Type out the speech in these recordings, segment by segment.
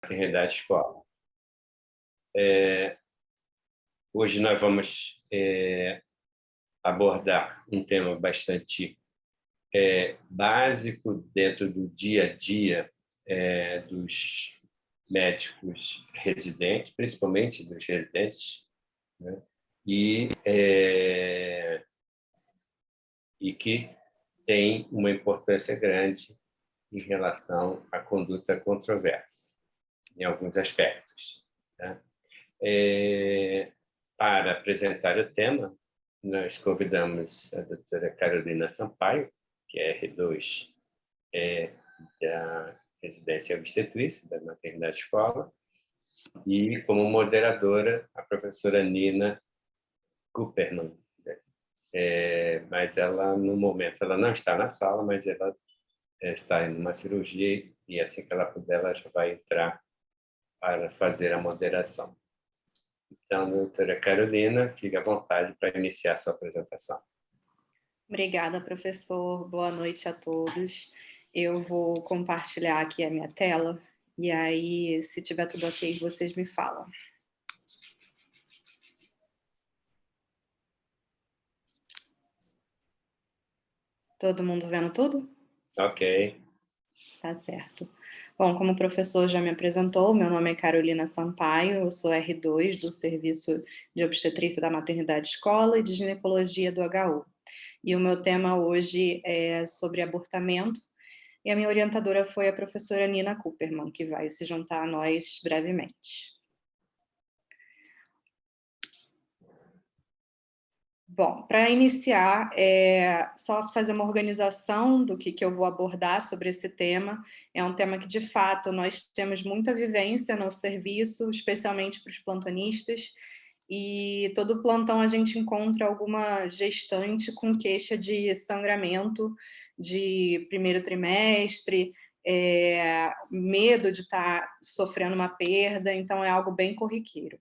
maternidade escola. Hoje nós vamos abordar um tema bastante básico dentro do dia a dia dos médicos residentes, principalmente dos residentes, né? E que tem uma importância grande em relação à conduta controversa, em alguns aspectos, né? Para apresentar o tema, nós convidamos a doutora Carolina Sampaio, que é R2 da residência obstetrícia da maternidade escola, e como moderadora a professora Nina Cooperman. Mas ela, no momento, ela não está na sala, mas ela está em uma cirurgia e assim que ela puder, ela já vai entrar para fazer a moderação. Então, doutora Carolina, fique à vontade para iniciar a sua apresentação. Obrigada, professor. Boa noite a todos. Eu vou compartilhar aqui a minha tela e aí, se tiver tudo ok, vocês me falam. Todo mundo vendo tudo? Ok. Tá certo. Bom, como o professor já me apresentou, meu nome é Carolina Sampaio, eu sou R2 do Serviço de Obstetrícia da Maternidade Escola e de Ginecologia do HU. E o meu tema hoje é sobre abortamento, e a minha orientadora foi a professora Nina Cooperman, que vai se juntar a nós brevemente. Bom, para iniciar, só fazer uma organização do que eu vou abordar sobre esse tema. É um tema que, de fato, nós temos muita vivência no serviço, especialmente para os plantonistas, e todo plantão a gente encontra alguma gestante com queixa de sangramento de primeiro trimestre, medo de estar sofrendo uma perda, então é algo bem corriqueiro.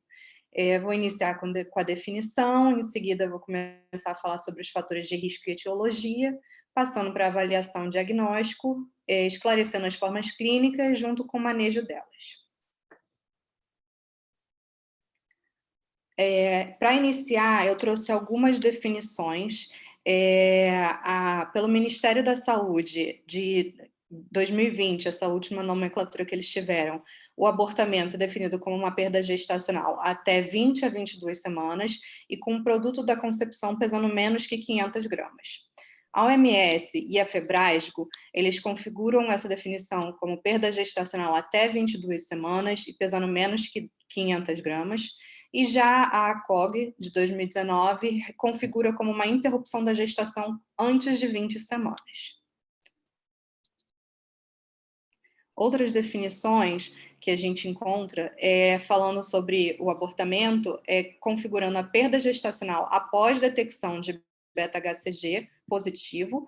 Vou iniciar com a definição, em seguida vou começar a falar sobre os fatores de risco e etiologia, passando para a avaliação e diagnóstico, esclarecendo as formas clínicas junto com o manejo delas. Para iniciar, eu trouxe algumas definições pelo Ministério da Saúde de 2020, essa última nomenclatura que eles tiveram. O abortamento é definido como uma perda gestacional até 20 a 22 semanas e com um produto da concepção pesando menos que 500 gramas. A OMS e a Febrasgo, eles configuram essa definição como perda gestacional até 22 semanas e pesando menos que 500 gramas, e já a ACOG, de 2019, configura como uma interrupção da gestação antes de 20 semanas. Outras definições que a gente encontra falando sobre o abortamento, configurando a perda gestacional após detecção de beta-HCG positivo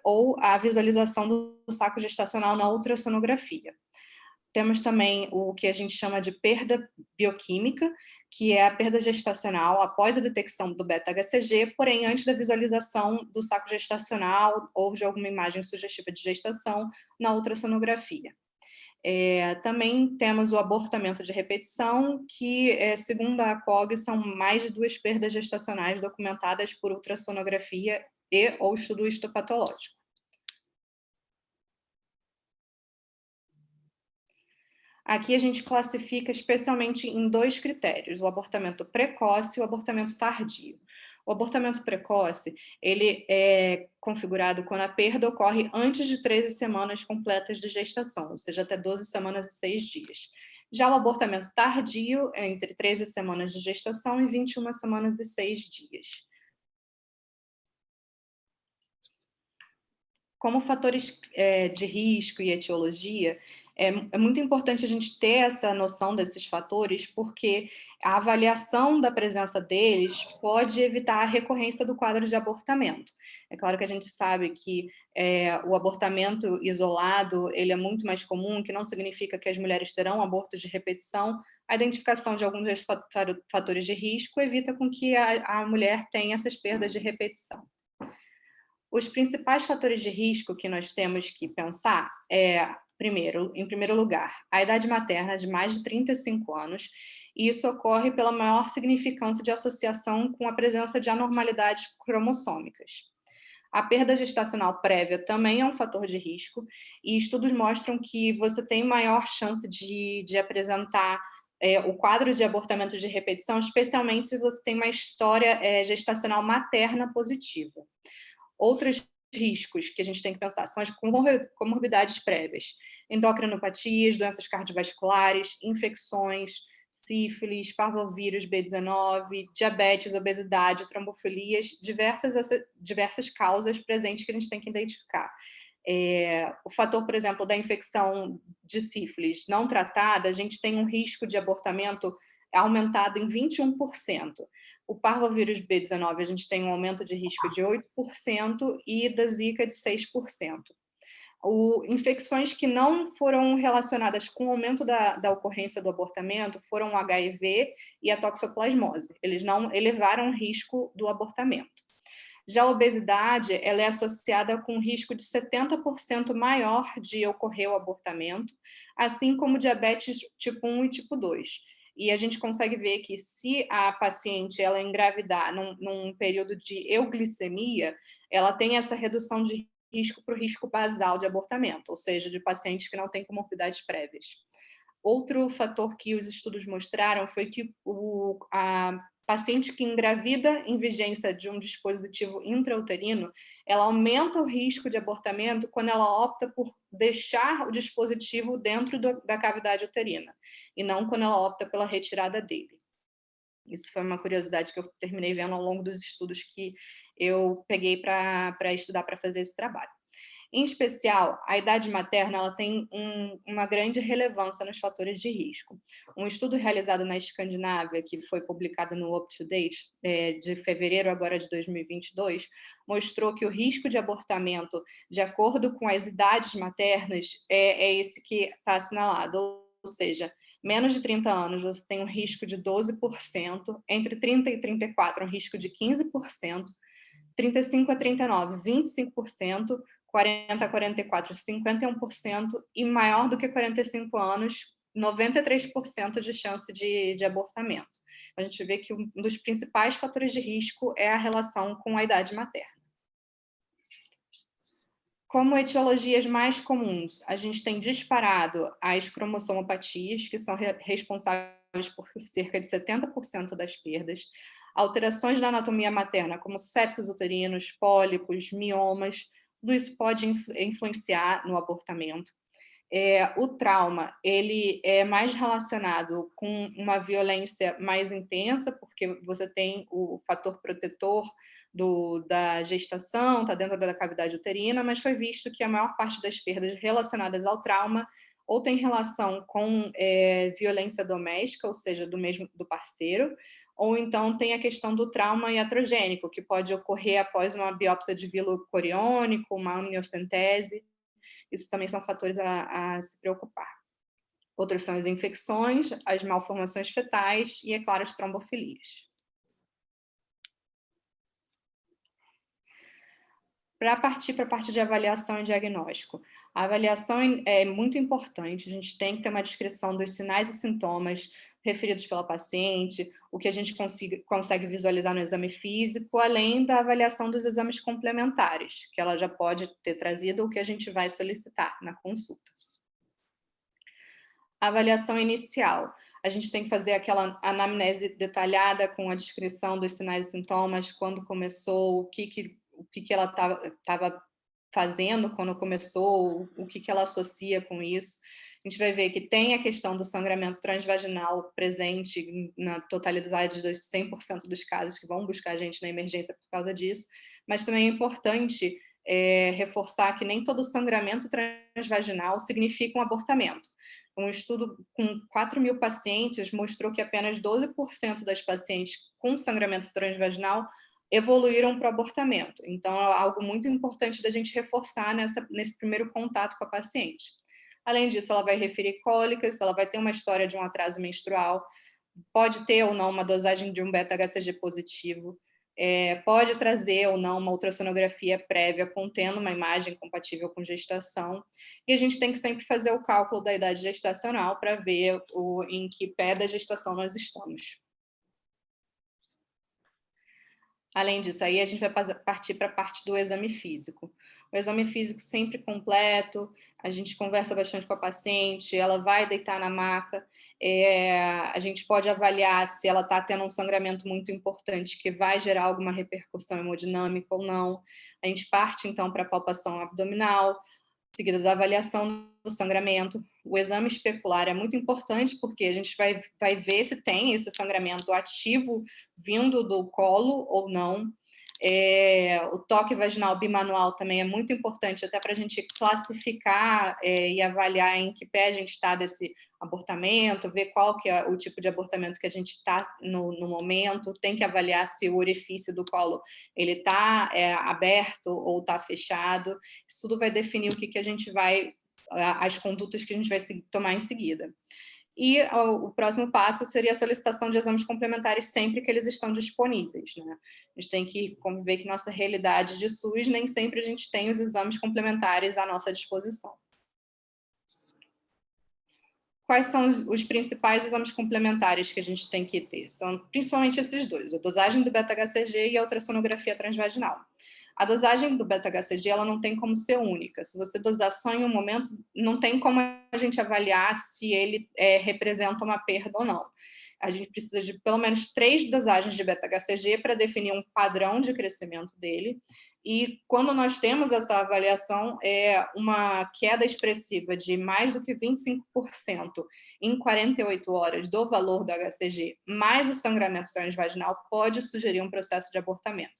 ou a visualização do saco gestacional na ultrassonografia. Temos também o que a gente chama de perda bioquímica, que é a perda gestacional após a detecção do beta-HCG, porém antes da visualização do saco gestacional ou de alguma imagem sugestiva de gestação na ultrassonografia. Também temos o abortamento de repetição, que, segundo a ACOG, são mais de 2 perdas gestacionais documentadas por ultrassonografia ou estudo histopatológico. Aqui a gente classifica especialmente em 2 critérios, o abortamento precoce e o abortamento tardio. O abortamento precoce, ele é configurado quando a perda ocorre antes de 13 semanas completas de gestação, ou seja, até 12 semanas e 6 dias. Já o abortamento tardio é entre 13 semanas de gestação e 21 semanas e 6 dias. Como fatores de risco e etiologia, é muito importante a gente ter essa noção desses fatores, porque a avaliação da presença deles pode evitar a recorrência do quadro de abortamento. É claro que a gente sabe que o abortamento isolado ele é muito mais comum, que não significa que as mulheres terão abortos de repetição. A identificação de alguns desses fatores de risco evita com que a mulher tenha essas perdas de repetição. Os principais fatores de risco que nós temos que pensar Em primeiro lugar, a idade materna é de mais de 35 anos, e isso ocorre pela maior significância de associação com a presença de anormalidades cromossômicas. A perda gestacional prévia também é um fator de risco, e estudos mostram que você tem maior chance de apresentar o quadro de abortamento de repetição, especialmente se você tem uma história gestacional materna positiva. Outros riscos que a gente tem que pensar são as comorbidades prévias, endocrinopatias, doenças cardiovasculares, infecções, sífilis, parvovírus B19, diabetes, obesidade, trombofilias, diversas causas presentes que a gente tem que identificar. O fator, por exemplo, da infecção de sífilis não tratada, a gente tem um risco de abortamento aumentado em 21%. O parvovírus B19, a gente tem um aumento de risco de 8% e da Zika de 6%. Infecções que não foram relacionadas com o aumento da ocorrência do abortamento foram o HIV e a toxoplasmose. Eles não elevaram o risco do abortamento. Já a obesidade, ela é associada com um risco de 70% maior de ocorrer o abortamento, assim como diabetes tipo 1 e tipo 2. E a gente consegue ver que se a paciente ela engravidar num período de euglicemia, ela tem essa redução de risco para o risco basal de abortamento, ou seja, de pacientes que não têm comorbidades prévias. Outro fator que os estudos mostraram foi que a paciente que engravida em vigência de um dispositivo intrauterino, ela aumenta o risco de abortamento quando ela opta por deixar o dispositivo dentro da cavidade uterina, e não quando ela opta pela retirada dele. Isso foi uma curiosidade que eu terminei vendo ao longo dos estudos que eu peguei para estudar para fazer esse trabalho. Em especial, a idade materna ela tem uma grande relevância nos fatores de risco. Um estudo realizado na Escandinávia, que foi publicado no UpToDate, de fevereiro agora de 2022, mostrou que o risco de abortamento, de acordo com as idades maternas, é esse que está assinalado, ou seja, menos de 30 anos você tem um risco de 12%, entre 30 e 34 um risco de 15%, 35 a 39, 25%, 40 a 44, 51%, e maior do que 45 anos, 93% de chance de abortamento. A gente vê que um dos principais fatores de risco é a relação com a idade materna. Como etiologias mais comuns, a gente tem disparado as cromossomopatias, que são responsáveis por cerca de 70% das perdas, alterações na anatomia materna, como septos uterinos, pólipos, miomas, tudo isso pode influenciar no abortamento. O trauma, ele é mais relacionado com uma violência mais intensa, porque você tem o fator protetor da gestação, está dentro da cavidade uterina, mas foi visto que a maior parte das perdas relacionadas ao trauma ou tem relação com violência doméstica, ou seja, do parceiro, ou então tem a questão do trauma iatrogênico, que pode ocorrer após uma biópsia de vilo coriônico, uma amniocentese. Isso também são fatores a se preocupar. Outros são as infecções, as malformações fetais e, é claro, as trombofilias. Para partir para a parte de avaliação e diagnóstico, a avaliação é muito importante, a gente tem que ter uma descrição dos sinais e sintomas referidos pela paciente, o que a gente consegue visualizar no exame físico, além da avaliação dos exames complementares, que ela já pode ter trazido ou que a gente vai solicitar na consulta. A avaliação inicial. A gente tem que fazer aquela anamnese detalhada com a descrição dos sinais e sintomas, quando começou, o que ela estava fazendo quando começou, o que ela associa com isso. A gente vai ver que tem a questão do sangramento transvaginal presente na totalidade dos 100% dos casos que vão buscar a gente na emergência por causa disso, mas também é importante reforçar que nem todo sangramento transvaginal significa um abortamento. Um estudo com 4.000 pacientes mostrou que apenas 12% das pacientes com sangramento transvaginal evoluíram para o abortamento. Então, é algo muito importante da gente reforçar nesse primeiro contato com a paciente. Além disso, ela vai referir cólicas, ela vai ter uma história de um atraso menstrual, pode ter ou não uma dosagem de um beta-HCG positivo, pode trazer ou não uma ultrassonografia prévia contendo uma imagem compatível com gestação, e a gente tem que sempre fazer o cálculo da idade gestacional para ver em que pé da gestação nós estamos. Além disso, aí a gente vai partir para a parte do exame físico. O exame físico sempre completo, a gente conversa bastante com a paciente, ela vai deitar na maca, a gente pode avaliar se ela está tendo um sangramento muito importante que vai gerar alguma repercussão hemodinâmica ou não. A gente parte, então, para a palpação abdominal, seguida da avaliação do sangramento. O exame especular é muito importante porque a gente vai ver se tem esse sangramento ativo vindo do colo ou não. O toque vaginal bimanual também é muito importante, até para a gente classificar e avaliar em que pé a gente está desse abortamento, ver qual que é o tipo de abortamento que a gente está no momento, tem que avaliar se o orifício do colo ele está aberto ou está fechado. Isso tudo vai definir o que a gente vai, as condutas que a gente vai tomar em seguida. E o próximo passo seria a solicitação de exames complementares sempre que eles estão disponíveis, né? A gente tem que conviver que nossa realidade de SUS, nem sempre a gente tem os exames complementares à nossa disposição. Quais são os principais exames complementares que a gente tem que ter? São principalmente esses dois, a dosagem do beta-HCG e a ultrassonografia transvaginal. A dosagem do beta-HCG ela não tem como ser única. Se você dosar só em um momento, não tem como a gente avaliar se ele representa uma perda ou não. A gente precisa de pelo menos 3 dosagens de beta-HCG para definir um padrão de crescimento dele. E quando nós temos essa avaliação, uma queda expressiva de mais do que 25% em 48 horas do valor do HCG, mais o sangramento transvaginal, pode sugerir um processo de abortamento.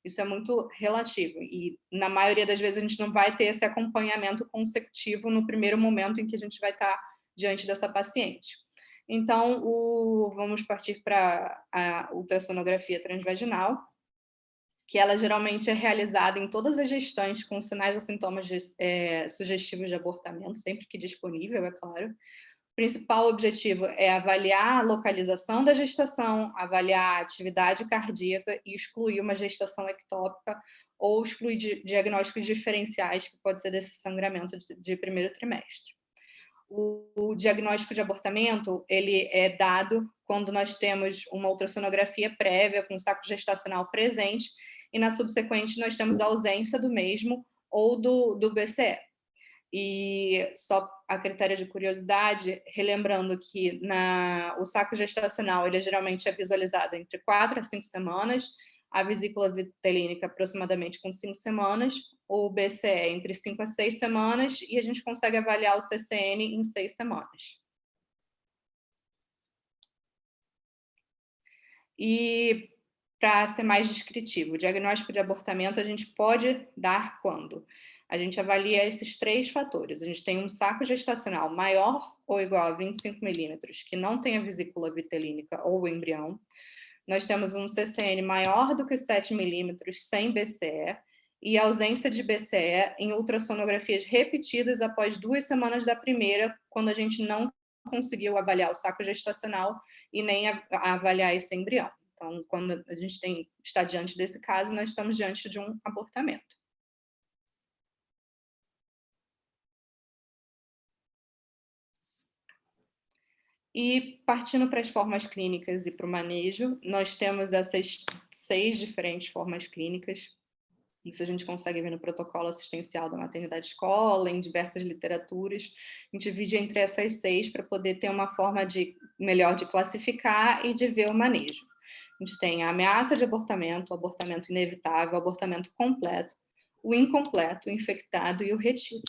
Isso é muito relativo e, na maioria das vezes, a gente não vai ter esse acompanhamento consecutivo no primeiro momento em que a gente vai estar diante dessa paciente. Então, vamos partir para a ultrassonografia transvaginal, que ela geralmente é realizada em todas as gestantes com sinais ou sintomas sugestivos de abortamento, sempre que disponível, é claro. O principal objetivo é avaliar a localização da gestação, avaliar a atividade cardíaca e excluir uma gestação ectópica ou excluir diagnósticos diferenciais, que pode ser desse sangramento de primeiro trimestre. O diagnóstico de abortamento ele é dado quando nós temos uma ultrassonografia prévia com saco gestacional presente e na subsequente nós temos a ausência do mesmo ou do BCE. E só a critério de curiosidade, relembrando que o saco gestacional ele geralmente é visualizado entre 4 a 5 semanas, a vesícula vitelínica aproximadamente com 5 semanas, o BCE entre 5 a 6 semanas e a gente consegue avaliar o CCN em 6 semanas. E para ser mais descritivo, o diagnóstico de abortamento a gente pode dar quando? A gente avalia esses 3 fatores. A gente tem um saco gestacional maior ou igual a 25 milímetros, que não tem a vesícula vitelínica ou o embrião. Nós temos um CCN maior do que 7 milímetros sem BCE e ausência de BCE em ultrassonografias repetidas após 2 semanas da primeira, quando a gente não conseguiu avaliar o saco gestacional e nem avaliar esse embrião. Então, quando a gente está diante desse caso, nós estamos diante de um abortamento. E partindo para as formas clínicas e para o manejo, nós temos essas 6 diferentes formas clínicas. Isso a gente consegue ver no protocolo assistencial da maternidade escola, em diversas literaturas. A gente divide entre essas 6 para poder ter uma forma melhor de classificar e de ver o manejo. A gente tem a ameaça de abortamento, o abortamento inevitável, o abortamento completo, o incompleto, o infectado e o retido.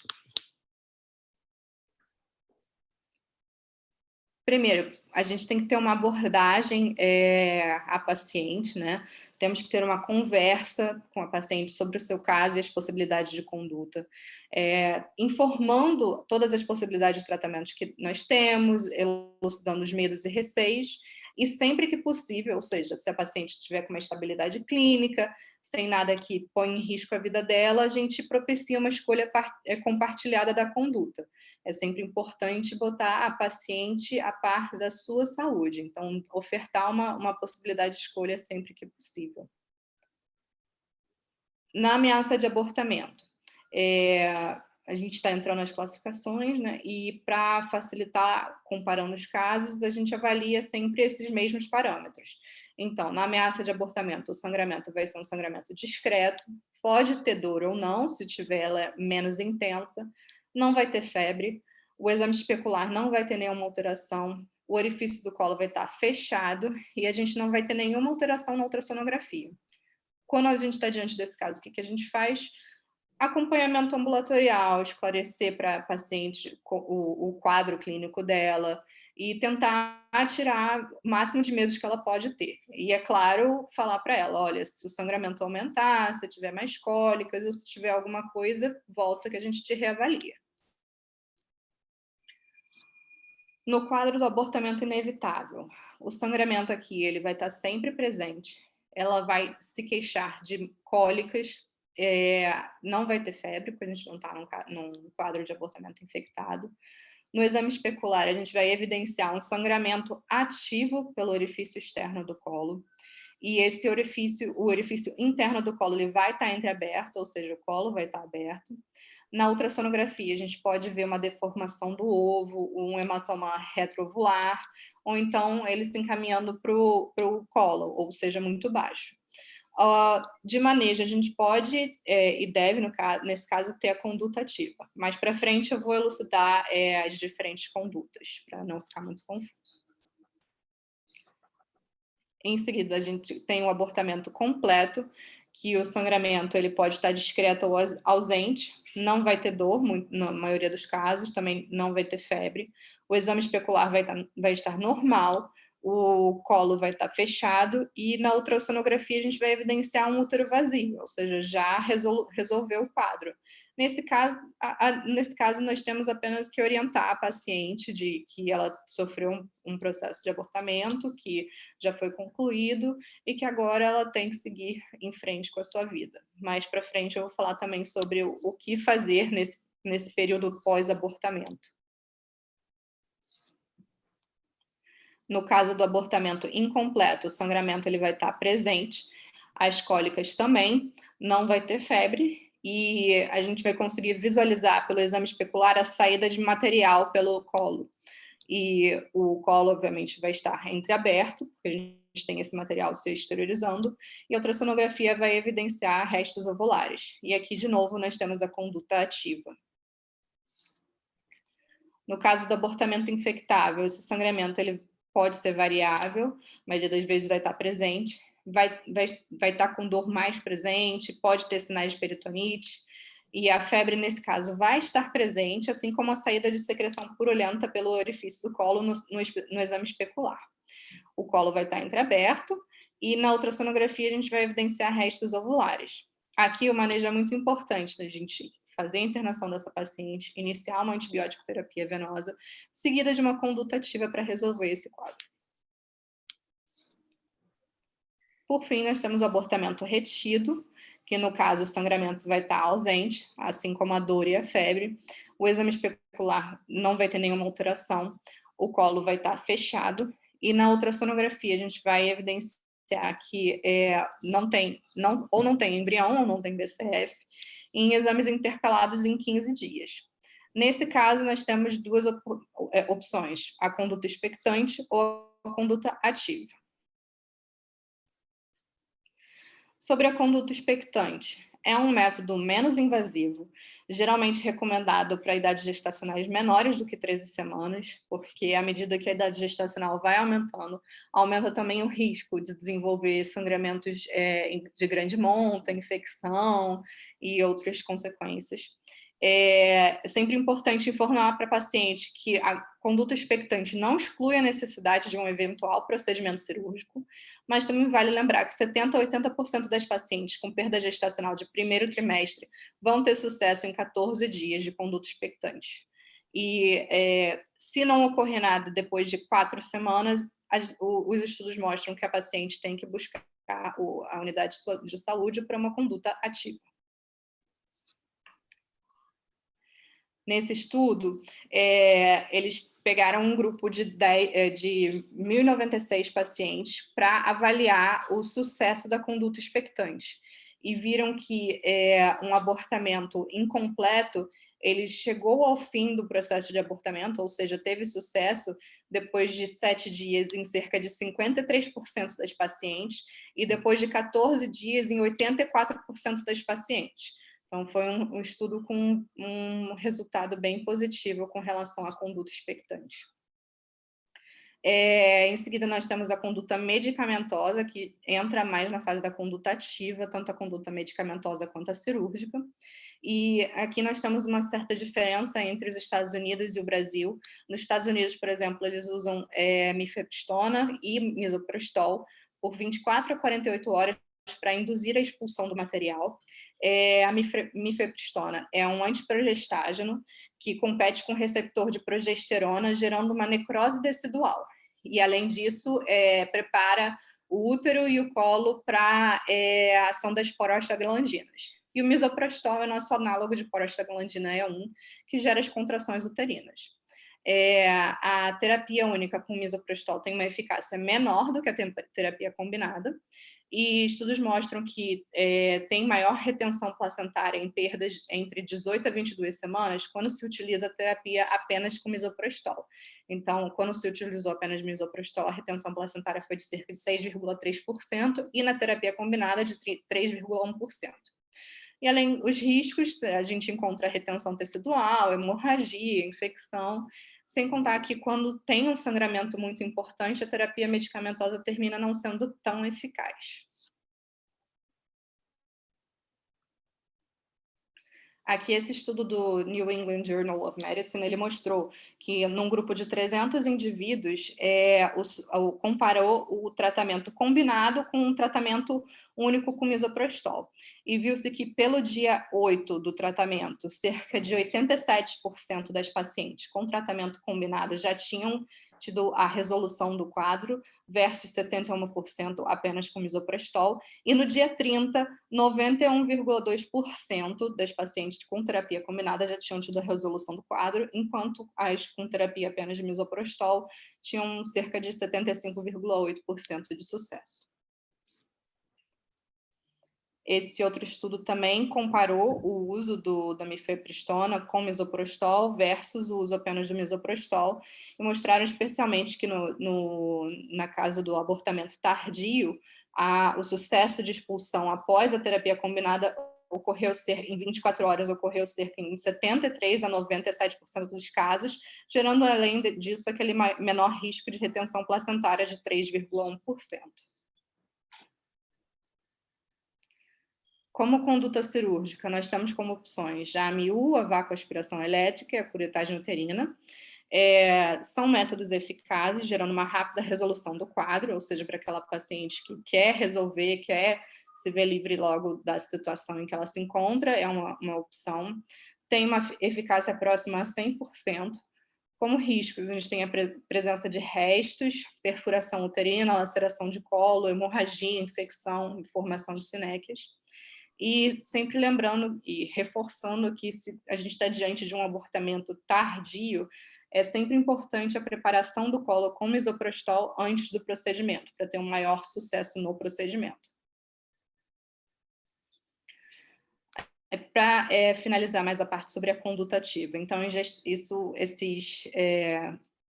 Primeiro, a gente tem que ter uma abordagem à paciente, né? Temos que ter uma conversa com a paciente sobre o seu caso e as possibilidades de conduta, informando todas as possibilidades de tratamentos que nós temos, elucidando os medos e receios, e sempre que possível, ou seja, se a paciente estiver com uma estabilidade clínica, sem nada que ponha em risco a vida dela, a gente propicia uma escolha compartilhada da conduta. É sempre importante botar a paciente a par da sua saúde, então ofertar uma possibilidade de escolha sempre que possível. Na ameaça de abortamento, a gente está entrando nas classificações, né? E para facilitar, comparando os casos, a gente avalia sempre esses mesmos parâmetros. Então, na ameaça de abortamento, o sangramento vai ser um sangramento discreto, pode ter dor ou não, se tiver ela menos intensa, não vai ter febre, o exame especular não vai ter nenhuma alteração, o orifício do colo vai estar fechado e a gente não vai ter nenhuma alteração na ultrassonografia. Quando a gente está diante desse caso, o que a gente faz? Acompanhamento ambulatorial, esclarecer para a paciente o quadro clínico dela e tentar tirar o máximo de medos que ela pode ter. E, é claro, falar para ela, olha, se o sangramento aumentar, se tiver mais cólicas ou se tiver alguma coisa, volta que a gente te reavalia. No quadro do abortamento inevitável, o sangramento aqui ele vai estar sempre presente, ela vai se queixar de cólicas, não vai ter febre, porque a gente não está num quadro de abortamento infectado. No exame especular, a gente vai evidenciar um sangramento ativo pelo orifício externo do colo, e esse orifício, o orifício interno do colo, ele vai estar entreaberto, ou seja, o colo vai estar aberto. Na ultrassonografia, a gente pode ver uma deformação do ovo, um hematoma retroovular, ou então ele se encaminhando para o colo, ou seja, muito baixo. De manejo, a gente pode e deve, nesse caso, ter a conduta ativa. Mais para frente eu vou elucidar as diferentes condutas, para não ficar muito confuso. Em seguida, a gente tem o abortamento completo, que o sangramento ele pode estar discreto ou ausente, não vai ter dor, na maioria dos casos, também não vai ter febre. O exame especular vai estar normal, o colo vai estar fechado e na ultrassonografia a gente vai evidenciar um útero vazio, ou seja, já resolveu o quadro. Nesse caso, nós temos apenas que orientar a paciente de que ela sofreu um processo de abortamento, que já foi concluído e que agora ela tem que seguir em frente com a sua vida. Mais para frente eu vou falar também sobre o que fazer nesse período pós-abortamento. No caso do abortamento incompleto, o sangramento ele vai estar presente, as cólicas também, não vai ter febre e a gente vai conseguir visualizar pelo exame especular a saída de material pelo colo. E o colo, obviamente, vai estar entreaberto, porque a gente tem esse material se exteriorizando, e a ultrassonografia vai evidenciar restos ovulares. E aqui, de novo, nós temos a conduta ativa. No caso do abortamento infectável, esse sangramento ele pode ser variável, a maioria das vezes vai estar presente, vai estar com dor mais presente, pode ter sinais de peritonite, e a febre, nesse caso, vai estar presente, assim como a saída de secreção purulenta pelo orifício do colo no exame especular. O colo vai estar entreaberto e na ultrassonografia a gente vai evidenciar restos ovulares. Aqui o manejo é muito importante da gente fazer a internação dessa paciente, iniciar uma antibiótico terapia venosa, seguida de uma conduta ativa para resolver esse quadro. Por fim, nós temos o abortamento retido, que no caso o sangramento vai estar ausente, assim como a dor e a febre. O exame especular não vai ter nenhuma alteração, o colo vai estar fechado e na ultrassonografia a gente vai evidenciar que não tem embrião ou não tem BCF em exames intercalados em 15 dias. Nesse caso, nós temos duas opções, a conduta expectante ou a conduta ativa. Sobre a conduta expectante, é um método menos invasivo, geralmente recomendado para idades gestacionais menores do que 13 semanas, porque à medida que a idade gestacional vai aumentando, aumenta também o risco de desenvolver sangramentos de grande monta, infecção e outras consequências. É sempre importante informar para a paciente que a conduta expectante não exclui a necessidade de um eventual procedimento cirúrgico, mas também vale lembrar que 70% a 80% das pacientes com perda gestacional de primeiro trimestre vão ter sucesso em 14 dias de conduta expectante. E se não ocorrer nada depois de 4 semanas, os estudos mostram que a paciente tem que buscar a unidade de saúde para uma conduta ativa. Nesse estudo, eles pegaram um grupo de 1.096 pacientes para avaliar o sucesso da conduta expectante. e viram que um abortamento incompleto ele chegou ao fim do processo de abortamento, ou seja, teve sucesso depois de 7 dias em cerca de 53% das pacientes e depois de 14 dias em 84% das pacientes. Então, foi um estudo com um resultado bem positivo com relação à conduta expectante. Em seguida, nós temos a conduta medicamentosa, que entra mais na fase da conduta ativa, tanto a conduta medicamentosa quanto a cirúrgica. E aqui nós temos uma certa diferença entre os Estados Unidos e o Brasil. Nos Estados Unidos, por exemplo, eles usam mifepristona e misoprostol por 24 a 48 horas para induzir a expulsão do material. A mifepristona é um antiprogestágeno que compete com o receptor de progesterona, gerando uma necrose tecidual. E, além disso, prepara o útero e o colo para a ação das prostaglandinas. E o misoprostol é nosso análogo de prostaglandina E1, que gera as contrações uterinas. A terapia única com misoprostol tem uma eficácia menor do que a terapia combinada, e estudos mostram que tem maior retenção placentária em perdas entre 18 a 22 semanas quando se utiliza a terapia apenas com misoprostol. Então, quando se utilizou apenas misoprostol, a retenção placentária foi de cerca de 6,3% e na terapia combinada de 3,1%. E além dos riscos, a gente encontra retenção tecidual, hemorragia, infecção, sem contar que quando tem um sangramento muito importante, a terapia medicamentosa termina não sendo tão eficaz. Aqui, esse estudo do New England Journal of Medicine, ele mostrou que num grupo de 300 indivíduos, comparou o tratamento combinado com um tratamento único com misoprostol. E viu-se que pelo dia 8 do tratamento, cerca de 87% das pacientes com tratamento combinado já tinham tido a resolução do quadro, versus 71% apenas com misoprostol, e no dia 30, 91,2% das pacientes com terapia combinada já tinham tido a resolução do quadro, enquanto as com terapia apenas de misoprostol tinham cerca de 75,8% de sucesso. Esse outro estudo também comparou o uso da mifepristona com misoprostol versus o uso apenas do misoprostol e mostraram especialmente que na casa do abortamento tardio, o sucesso de expulsão após a terapia combinada em 24 horas, ocorreu cerca em 73 a 97% dos casos, gerando, além disso, aquele menor risco de retenção placentária de 3,1%. Como conduta cirúrgica, nós temos como opções a AMIU, a vacoaspiração elétrica e a curetagem uterina. São métodos eficazes, gerando uma rápida resolução do quadro, ou seja, para aquela paciente que quer resolver, quer se ver livre logo da situação em que ela se encontra, é uma opção. Tem uma eficácia próxima a 100%. Como riscos, a gente tem a presença de restos, perfuração uterina, laceração de colo, hemorragia, infecção e formação de sinéquias. E sempre lembrando e reforçando que se a gente está diante de um abortamento tardio, é sempre importante a preparação do colo com misoprostol antes do procedimento, para ter um maior sucesso no procedimento. Para finalizar mais a parte sobre a conduta ativa, então,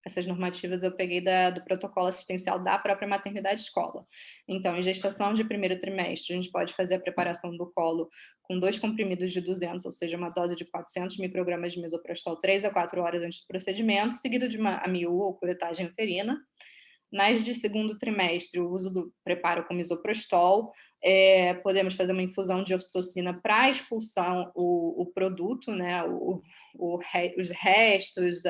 essas normativas eu peguei do protocolo assistencial da própria maternidade escola. Então, em gestação de primeiro trimestre, a gente pode fazer a preparação do colo com 2 comprimidos de 200, ou seja, uma dose de 400 microgramas de misoprostol 3 a 4 horas antes do procedimento, seguido de uma AMIU ou curetagem uterina. Nas de segundo trimestre, o uso do preparo com misoprostol, podemos fazer uma infusão de ocitocina para expulsar o produto, né, os restos,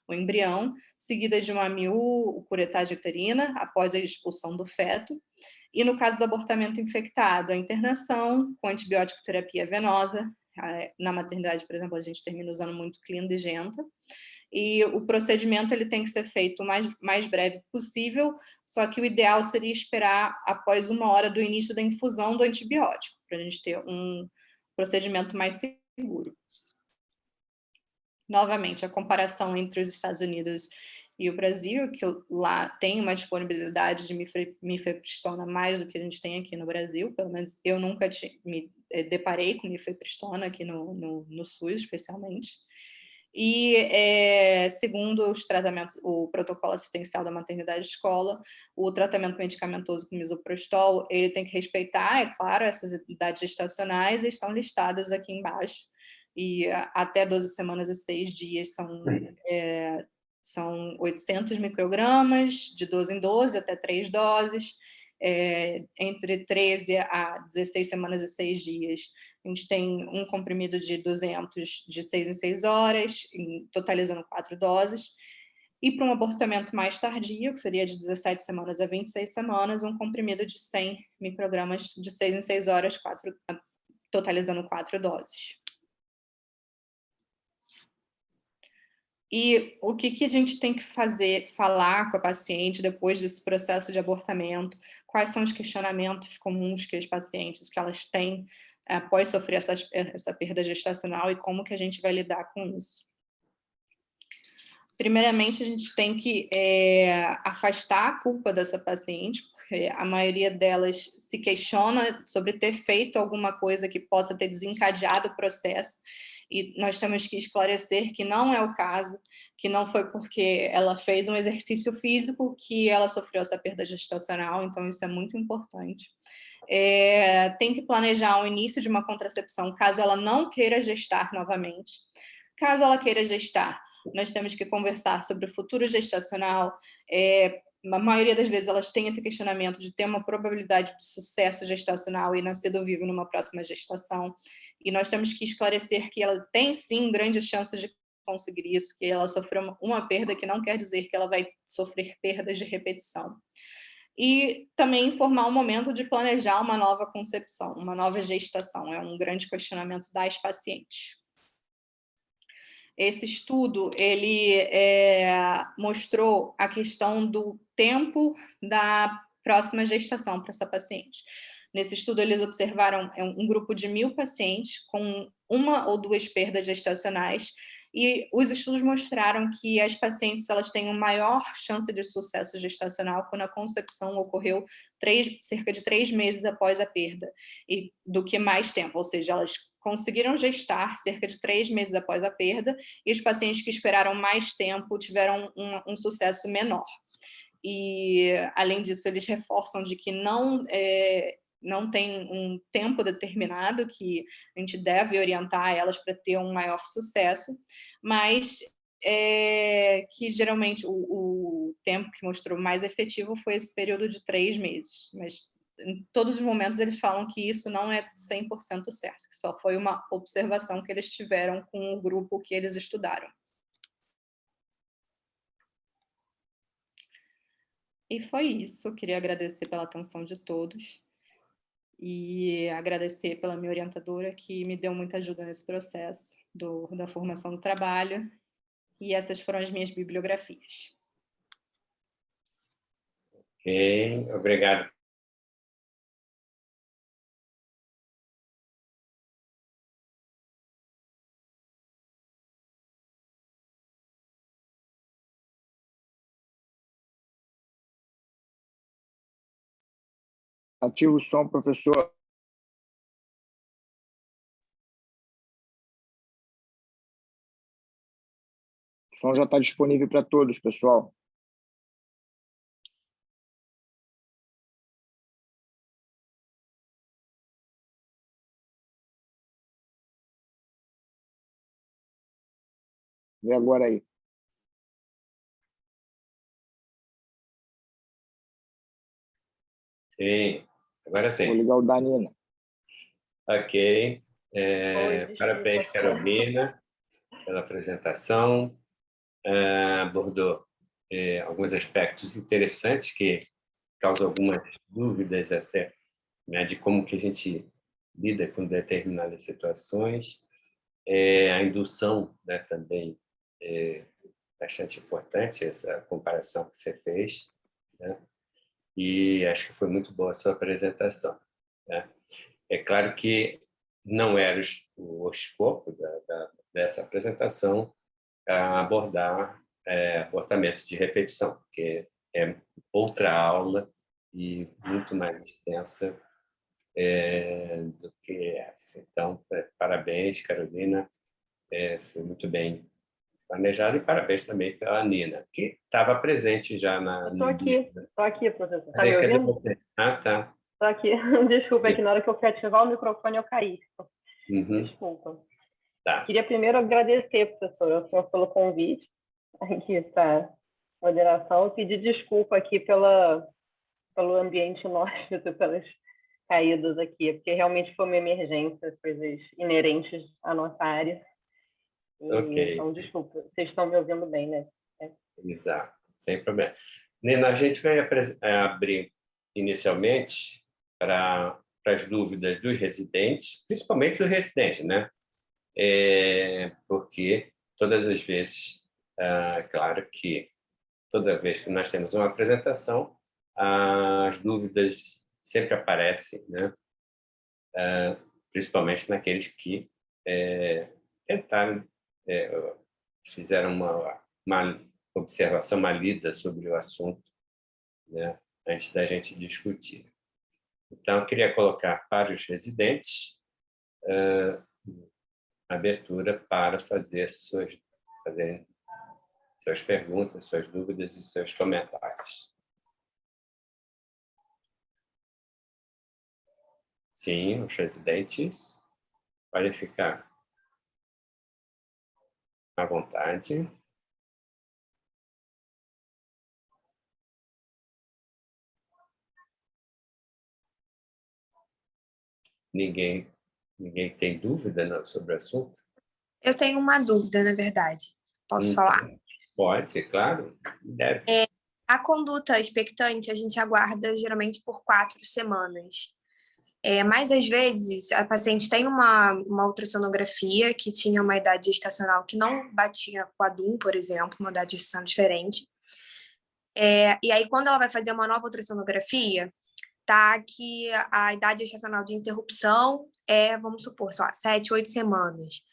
o embrião, seguida de uma AMIU, curetagem uterina, após a expulsão do feto. E no caso do abortamento infectado, a internação com antibiótico terapia venosa. Na maternidade, por exemplo, a gente termina usando muito clindegenta. E o procedimento ele tem que ser feito o mais breve possível, só que o ideal seria esperar após 1 hora do início da infusão do antibiótico, para a gente ter um procedimento mais seguro. Novamente, a comparação entre os Estados Unidos e o Brasil, que lá tem uma disponibilidade de mifepristona mais do que a gente tem aqui no Brasil, pelo menos eu nunca me deparei com mifepristona aqui no SUS, especialmente. E, segundo os tratamentos, o protocolo assistencial da maternidade escola, o tratamento medicamentoso com misoprostol, ele tem que respeitar, é claro, essas idades gestacionais, e estão listadas aqui embaixo. E até 12 semanas e 6 dias são 800 microgramas, de 12 em 12, até 3 doses. Entre 13 a 16 semanas e 6 dias, a gente tem um comprimido de 200 de 6 em 6 horas, totalizando 4 doses. E para um abortamento mais tardio, que seria de 17 semanas a 26 semanas, um comprimido de 100 microgramas de 6 em 6 horas, totalizando 4 doses. E o que a gente tem que falar com a paciente depois desse processo de abortamento? Quais são os questionamentos comuns que as pacientes que elas têm após sofrer essa perda gestacional e como que a gente vai lidar com isso? Primeiramente, a gente tem que afastar a culpa dessa paciente, porque a maioria delas se questiona sobre ter feito alguma coisa que possa ter desencadeado o processo, e nós temos que esclarecer que não é o caso, que não foi porque ela fez um exercício físico que ela sofreu essa perda gestacional, então isso é muito importante. Tem que planejar o início de uma contracepção, caso ela não queira gestar novamente. Caso ela queira gestar, nós temos que conversar sobre o futuro gestacional. A maioria das vezes elas têm esse questionamento de ter uma probabilidade de sucesso gestacional e nascido vivo numa próxima gestação, e nós temos que esclarecer que ela tem sim grandes chances de conseguir isso, que ela sofreu uma perda, que não quer dizer que ela vai sofrer perdas de repetição. E também informar o momento de planejar uma nova concepção, uma nova gestação, é um grande questionamento das pacientes. Esse estudo, ele mostrou a questão do tempo da próxima gestação para essa paciente. Nesse estudo, eles observaram um grupo de 1.000 pacientes com 1 ou 2 perdas gestacionais, e os estudos mostraram que as pacientes elas têm uma maior chance de sucesso gestacional quando a concepção ocorreu cerca de 3 meses após a perda, e do que mais tempo, ou seja, elas conseguiram gestar cerca de 3 meses após a perda, e os pacientes que esperaram mais tempo tiveram um sucesso menor. E, além disso, eles reforçam de que não tem um tempo determinado que a gente deve orientar elas para ter um maior sucesso, mas que geralmente o tempo que mostrou mais efetivo foi esse período de 3 meses, mas em todos os momentos eles falam que isso não é 100% certo, que só foi uma observação que eles tiveram com o grupo que eles estudaram. E foi isso, eu queria agradecer pela atenção de todos e agradecer pela minha orientadora, que me deu muita ajuda nesse processo da formação do trabalho, e essas foram as minhas bibliografias. Ok, obrigado. Ativa o som, professor. O som já está disponível para todos, pessoal. Vê agora aí. Sim, agora sim. Vou ligar o da Nina. Ok. Parabéns, Carolina, pela apresentação. Abordou alguns aspectos interessantes que causam algumas dúvidas até, né, de como que a gente lida com determinadas situações. A indução, né, também é bastante importante, essa comparação que você fez, né? E acho que foi muito boa a sua apresentação, né? É claro que não era o escopo dessa apresentação abordar abortamento de repetição, porque é outra aula e muito mais extensa do que essa. Então, parabéns, Carolina, foi muito bem planejado, e parabéns também pela Nina, que estava presente já Estou aqui, professor. Está me Cadê ouvindo? você? Ah, tá. Estou aqui. Desculpa, é que na hora que eu fui ativar o microfone eu caí. Desculpa. Tá. Queria primeiro agradecer, professor, ao senhor pelo convite aqui para moderação, pedir desculpa aqui pelo ambiente inóspito, pelas caídas aqui, porque realmente foi uma emergência, coisas inerentes à nossa área. Então, desculpa, vocês estão me ouvindo bem, né? Exato, sem problema. Nina, a gente vai abrir inicialmente para as dúvidas dos residentes, principalmente dos residentes, né? Porque todas as vezes, claro que toda vez que nós temos uma apresentação, as dúvidas sempre aparecem, né? Principalmente naqueles que tentaram, fizeram uma observação, uma lida sobre o assunto, né? Antes da gente discutir. Então, eu queria colocar para os residentes abertura para fazerem suas perguntas, suas dúvidas e seus comentários. Sim, os residentes podem ficar à vontade. Ninguém tem dúvida sobre o assunto? Eu tenho uma dúvida, na verdade. Posso falar? Pode, claro. Deve. A conduta expectante, a gente aguarda geralmente por 4 semanas. Mas, às vezes, a paciente tem uma ultrassonografia que tinha uma idade gestacional que não batia com a DUM, por exemplo, uma idade gestacional diferente. E aí, quando ela vai fazer uma nova ultrassonografia, tá que a idade gestacional de interrupção vamos supor, sei lá, 7, 8 semanas.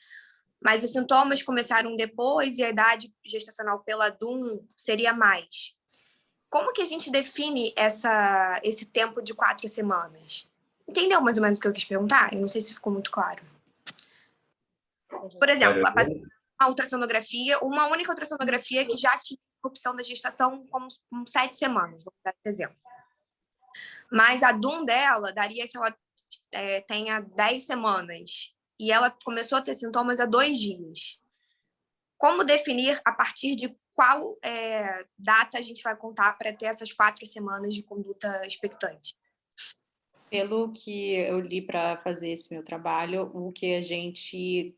Mas os sintomas começaram depois e a idade gestacional pela DUM seria mais. Como que a gente define esse tempo de 4 semanas? Entendeu mais ou menos o que eu quis perguntar? Eu não sei se ficou muito claro. Por exemplo, a paciente tem uma ultrassonografia, uma única ultrassonografia que já tinha interrupção da gestação com 7 semanas, vou dar esse exemplo. Mas a DUM dela daria que ela tenha 10 semanas. E ela começou a ter sintomas há 2 dias. Como definir a partir de qual data a gente vai contar para ter essas 4 semanas de conduta expectante? Pelo que eu li para fazer esse meu trabalho, o que a gente,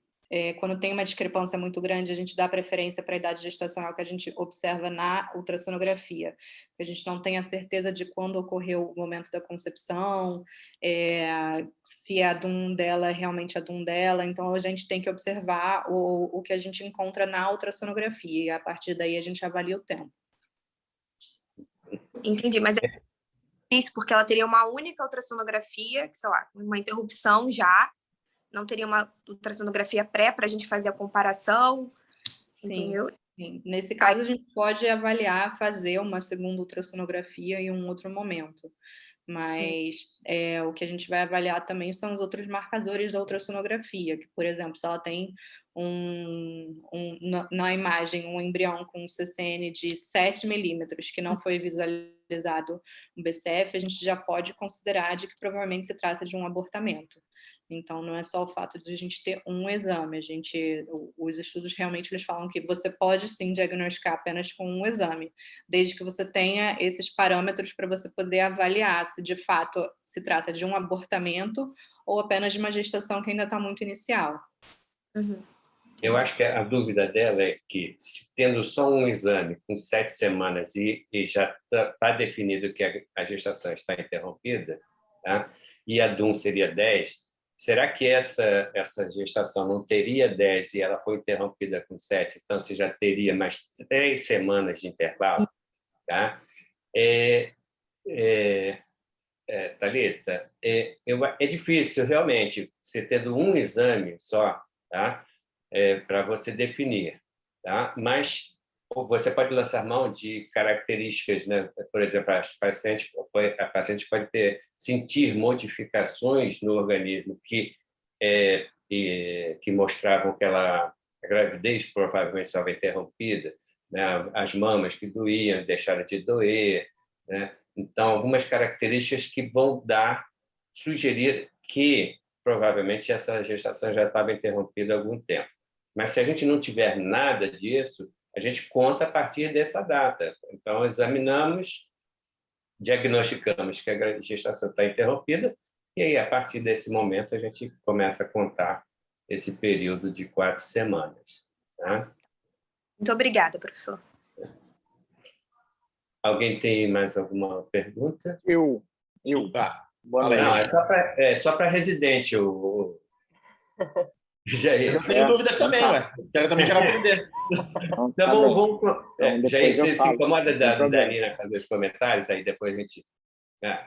quando tem uma discrepância muito grande, a gente dá preferência para a idade gestacional que a gente observa na ultrassonografia. A gente não tem a certeza de quando ocorreu o momento da concepção, se a DUM dela é realmente a DUM dela, então a gente tem que observar o que a gente encontra na ultrassonografia, e a partir daí a gente avalia o tempo. Entendi, mas isso porque ela teria uma única ultrassonografia, sei lá, uma interrupção já, não teria uma ultrassonografia pré para a gente fazer a comparação. Sim, entendeu? Sim. Nesse caso, a gente pode avaliar, fazer uma segunda ultrassonografia em um outro momento. Mas o que a gente vai avaliar também são os outros marcadores da ultrassonografia, que, por exemplo, se ela tem na imagem um embrião com um CCN de 7 milímetros que não foi visualizado no BCF, a gente já pode considerar de que provavelmente se trata de um abortamento. Então, não é só o fato de a gente ter um exame. Os estudos realmente eles falam que você pode sim diagnosticar apenas com um exame, desde que você tenha esses parâmetros para você poder avaliar se de fato se trata de um abortamento ou apenas de uma gestação que ainda está muito inicial. Uhum. Eu acho que a dúvida dela é que, tendo só um exame com 7 semanas e já está definido que a gestação está interrompida, tá? E a DUM seria 10, será que essa gestação não teria 10 e ela foi interrompida com 7? Então, você já teria mais 3 semanas de intervalo? Tá? Thalita, é difícil, realmente, você tendo um exame só, tá? Para você definir. Tá? Mas você pode lançar mão de características, né? Por exemplo, a paciente pode sentir modificações no organismo que mostravam que a gravidez provavelmente estava interrompida, né? As mamas que doíam deixaram de doer, né? Então, algumas características que vão sugerir que provavelmente essa gestação já estava interrompida há algum tempo. Mas se a gente não tiver nada disso, a gente conta a partir dessa data. Então, examinamos, diagnosticamos que a gestação está interrompida, e aí, a partir desse momento, a gente começa a contar esse período de 4 semanas. Tá? Muito obrigada, professor. Alguém tem mais alguma pergunta? Eu. Tá. Boa Fala aí. noite. Não, é só para residente, Jair. Eu tenho dúvidas também, ué. Eu também quero aprender. Então, Então, tá bem. vamos Então, Jair, depois eu você se falo, incomoda não tem da problema. Nina fazer os comentários, aí depois a gente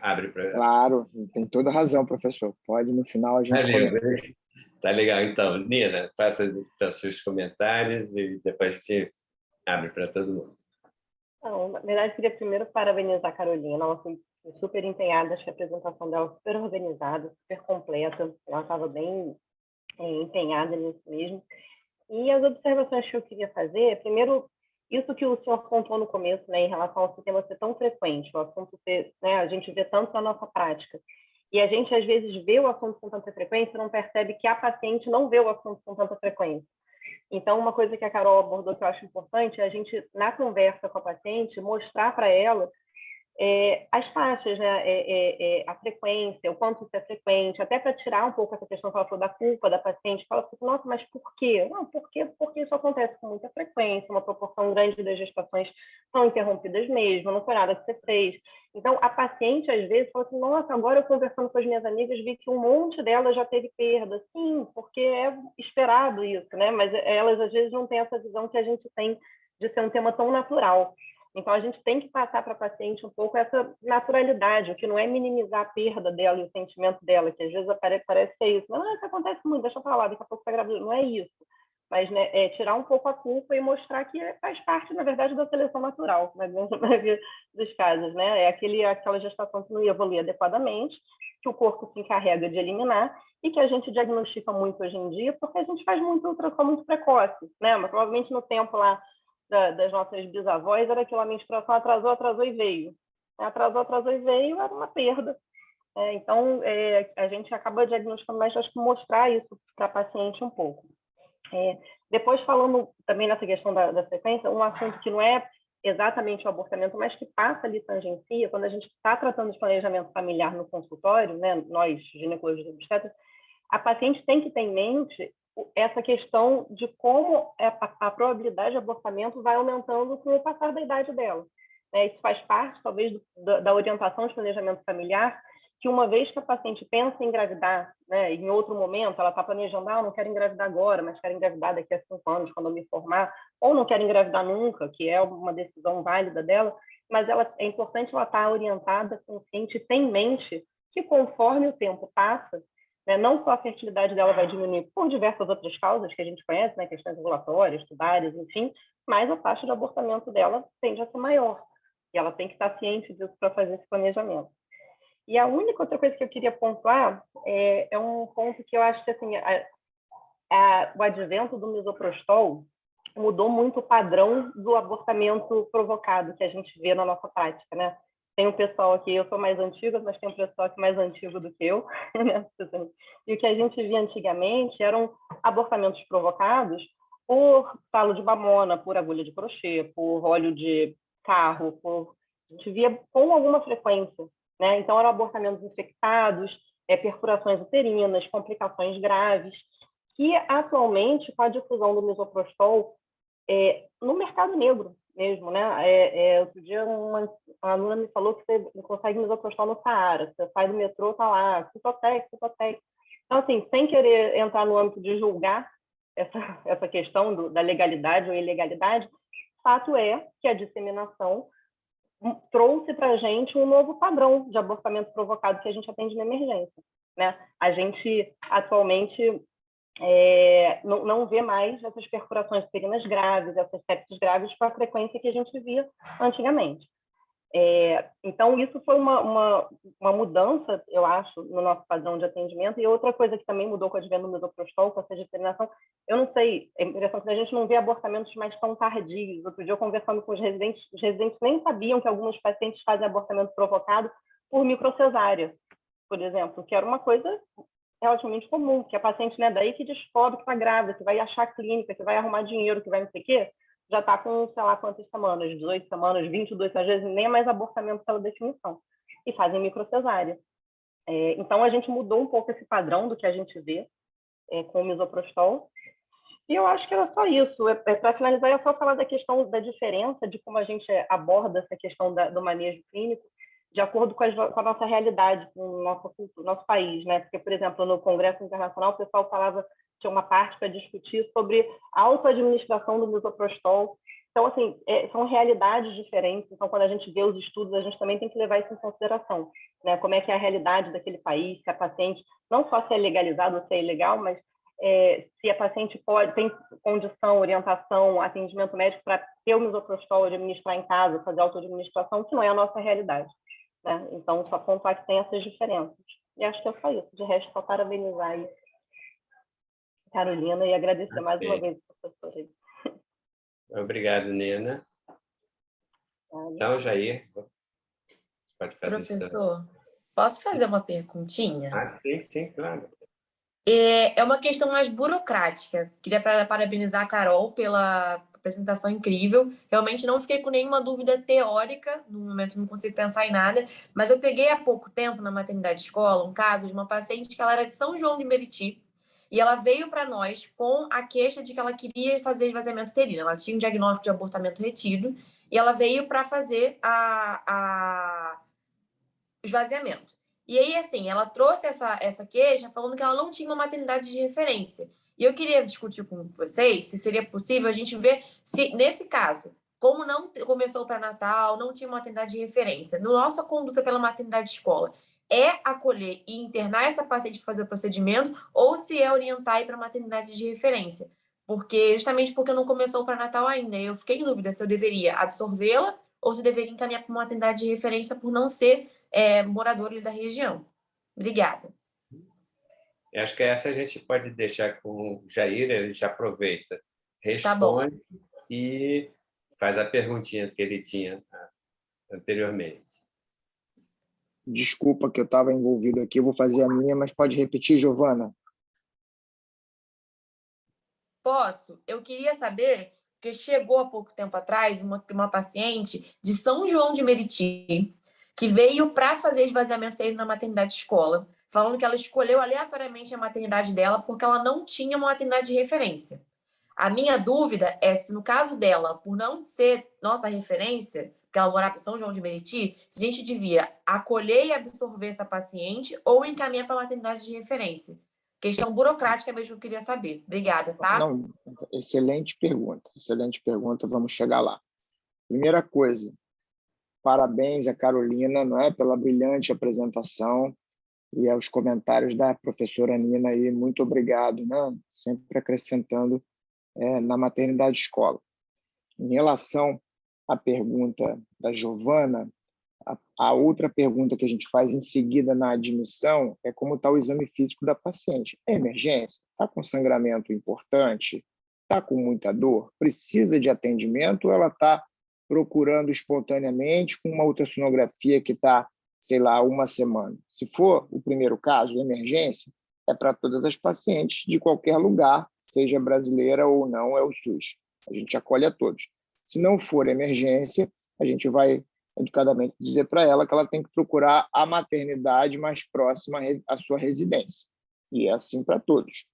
abre para... Claro, tem toda razão, professor. Pode, no final, a gente comenta. Tá legal. Então, Nina, faça então, seus comentários e depois a gente abre para todo mundo. Não, na verdade, eu queria primeiro parabenizar a Carolina. Ela foi super empenhada, acho que a apresentação dela super organizada, super completa. Ela estava bem empenhada nisso mesmo. E as observações que eu queria fazer, primeiro, isso que o senhor apontou no começo, né, em relação ao tema ser tão frequente, o assunto ser, né, a gente vê tanto na nossa prática. E a gente, às vezes, vê o assunto com tanta frequência e não percebe que a paciente não vê o assunto com tanta frequência. Então, uma coisa que a Carol abordou que eu acho importante é a gente, na conversa com a paciente, mostrar para ela as faixas, né? A frequência, o quanto isso é frequente, até para tirar um pouco essa questão que ela falou da culpa da paciente. Fala assim, nossa, mas por quê? Não, porque isso acontece com muita frequência, uma proporção grande das gestações são interrompidas mesmo, não foi nada que você fez. Então, a paciente, às vezes, fala assim, nossa, agora eu conversando com as minhas amigas, vi que um monte delas já teve perda. Sim, porque é esperado isso, né? Mas elas, às vezes, não têm essa visão que a gente tem de ser um tema tão natural. Então, a gente tem que passar para a paciente um pouco essa naturalidade, o que não é minimizar a perda dela e o sentimento dela, que às vezes parece que é isso. Não, isso acontece muito, deixa eu falar, daqui a pouco está grávida. Não é isso. Mas né, tirar um pouco a culpa e mostrar que faz parte, na verdade, da seleção natural, na maioria dos casos. Né? É aquela gestação que não evolui adequadamente, que o corpo se encarrega de eliminar e que a gente diagnostica muito hoje em dia, porque a gente faz muito ultrassom muito precoce. Né? Mas provavelmente no tempo lá das nossas bisavós, era aquilo, a menstruação atrasou e veio. Atrasou e veio, era uma perda. Então, a gente acaba diagnosticando, mas acho que mostrar isso para a paciente um pouco. Depois, falando também nessa questão da frequência, um assunto que não é exatamente o abortamento, mas que passa ali, tangencia, quando a gente está tratando de planejamento familiar no consultório, né, nós, ginecologistas obstetras, a paciente tem que ter em mente essa questão de como a probabilidade de abortamento vai aumentando com o passar da idade dela. Isso faz parte, talvez, da orientação de planejamento familiar, que uma vez que a paciente pensa em engravidar, né, em outro momento, ela está planejando, não quero engravidar agora, mas quero engravidar daqui a 5 anos, quando eu me formar, ou não quero engravidar nunca, que é uma decisão válida dela, mas é importante ela estar orientada, consciente, ter em mente que conforme o tempo passa, não só a fertilidade dela vai diminuir por diversas outras causas que a gente conhece, né, questões regulatórias, tubares, enfim, mas a taxa de abortamento dela tende a ser maior. E ela tem que estar ciente disso para fazer esse planejamento. E a única outra coisa que eu queria pontuar é um ponto que eu acho que assim, o advento do misoprostol mudou muito o padrão do abortamento provocado que a gente vê na nossa prática, né? Tem um pessoal aqui, eu sou mais antiga, mas tem um pessoal aqui mais antigo do que eu. Né? E o que a gente via antigamente eram abortamentos provocados por talo de mamona, por agulha de crochê, por óleo de carro, a gente via com alguma frequência. Né? Então, eram abortamentos infectados, perfurações uterinas, complicações graves, que atualmente, com a difusão do misoprostol no mercado negro mesmo, né? Outro dia uma aluna me falou que você consegue misoprostol no Saara, você sai do metrô, tá lá, Citotec. Então, assim, sem querer entrar no âmbito de julgar essa questão da legalidade ou ilegalidade, fato é que a disseminação trouxe para a gente um novo padrão de abortamento provocado que a gente atende na emergência. Né? A gente, atualmente, não vê mais essas perfurações uterinas graves, essas sepses graves com a frequência que a gente via antigamente. Então, isso foi uma mudança, eu acho, no nosso padrão de atendimento. E outra coisa que também mudou com o advento do misoprostol, com essa determinação, eu não sei, a impressão que a gente não vê abortamentos mais tão tardios. Outro dia, eu conversando com os residentes nem sabiam que alguns pacientes fazem abortamento provocado por microcesárea, por exemplo, que era uma coisa relativamente comum, que a paciente, né, daí que descobre que está grávida, que vai achar clínica, que vai arrumar dinheiro, que vai não sei o quê, já está com, sei lá, quantas semanas, 18 semanas, 22, às vezes nem é mais abortamento pela definição, e fazem microcesárea. Então, a gente mudou um pouco esse padrão do que a gente vê com o misoprostol, e eu acho que era só isso. Para finalizar, eu só falar da questão da diferença de como a gente aborda essa questão do manejo clínico, de acordo com a nossa realidade, com o nosso país, né? Porque, por exemplo, no Congresso Internacional, o pessoal tinha uma parte para discutir sobre a autoadministração do misoprostol. Então, assim, são realidades diferentes. Então, quando a gente vê os estudos, a gente também tem que levar isso em consideração, né? Como é que é a realidade daquele país, se a paciente, não só se é legalizado ou se é ilegal, mas se a paciente tem condição, orientação, atendimento médico para ter o misoprostol, administrar em casa, fazer autoadministração, que não é a nossa realidade. Né? Então, só pontuar que tem essas diferenças. E acho que é só isso. De resto, só parabenizar aí Carolina e agradecer mais uma vez a professora. Obrigado, Nina. Então, Jair, pode fazer. Professor, posso fazer uma perguntinha? Sim, claro. É uma questão mais burocrática. Queria parabenizar a Carol pela apresentação incrível. Realmente não fiquei com nenhuma dúvida teórica, no momento não consigo pensar em nada, mas eu peguei há pouco tempo na maternidade escola um caso de uma paciente que ela era de São João de Meriti e ela veio para nós com a queixa de que ela queria fazer esvaziamento uterino. Ela tinha um diagnóstico de abortamento retido e ela veio para fazer esvaziamento. E aí, assim, ela trouxe essa queixa falando que ela não tinha uma maternidade de referência. E eu queria discutir com vocês se seria possível a gente ver se, nesse caso, como não começou o pré-natal, não tinha uma maternidade de referência, no nossa conduta pela maternidade escola, é acolher e internar essa paciente para fazer o procedimento ou se é orientar para maternidade de referência? Justamente porque não começou o pré-natal ainda. Eu fiquei em dúvida se eu deveria absorvê-la ou se deveria encaminhar para uma maternidade de referência por não ser morador ali da região. Obrigada. Eu acho que essa a gente pode deixar com o Jair, ele já aproveita, responde e faz a perguntinha que ele tinha anteriormente. Desculpa que eu estava envolvido aqui, eu vou fazer a minha, mas pode repetir, Giovana? Posso? Eu queria saber, porque chegou há pouco tempo atrás uma paciente de São João de Meriti, que veio para fazer esvaziamento dele na maternidade escola, falando que ela escolheu aleatoriamente a maternidade dela porque ela não tinha uma maternidade de referência. A minha dúvida é se, no caso dela, por não ser nossa referência, porque ela morava em São João de Meriti, se a gente devia acolher e absorver essa paciente ou encaminhar para a maternidade de referência. Questão burocrática mesmo que eu queria saber. Obrigada, tá? Não, excelente pergunta, vamos chegar lá. Primeira coisa, parabéns a Carolina, não é, pela brilhante apresentação e aos comentários da professora Nina aí, muito obrigado, né? Sempre acrescentando na maternidade escola. Em relação à pergunta da Giovana, a outra pergunta que a gente faz em seguida na admissão é como está o exame físico da paciente. É emergência? Está com sangramento importante? Está com muita dor? Precisa de atendimento ou ela está procurando espontaneamente com uma ultrassonografia que está, sei lá, uma semana? Se for o primeiro caso, emergência, é para todas as pacientes de qualquer lugar, seja brasileira ou não, é o SUS. A gente acolhe a todos. Se não for emergência, a gente vai educadamente dizer para ela que ela tem que procurar a maternidade mais próxima à sua residência. E é assim para todos,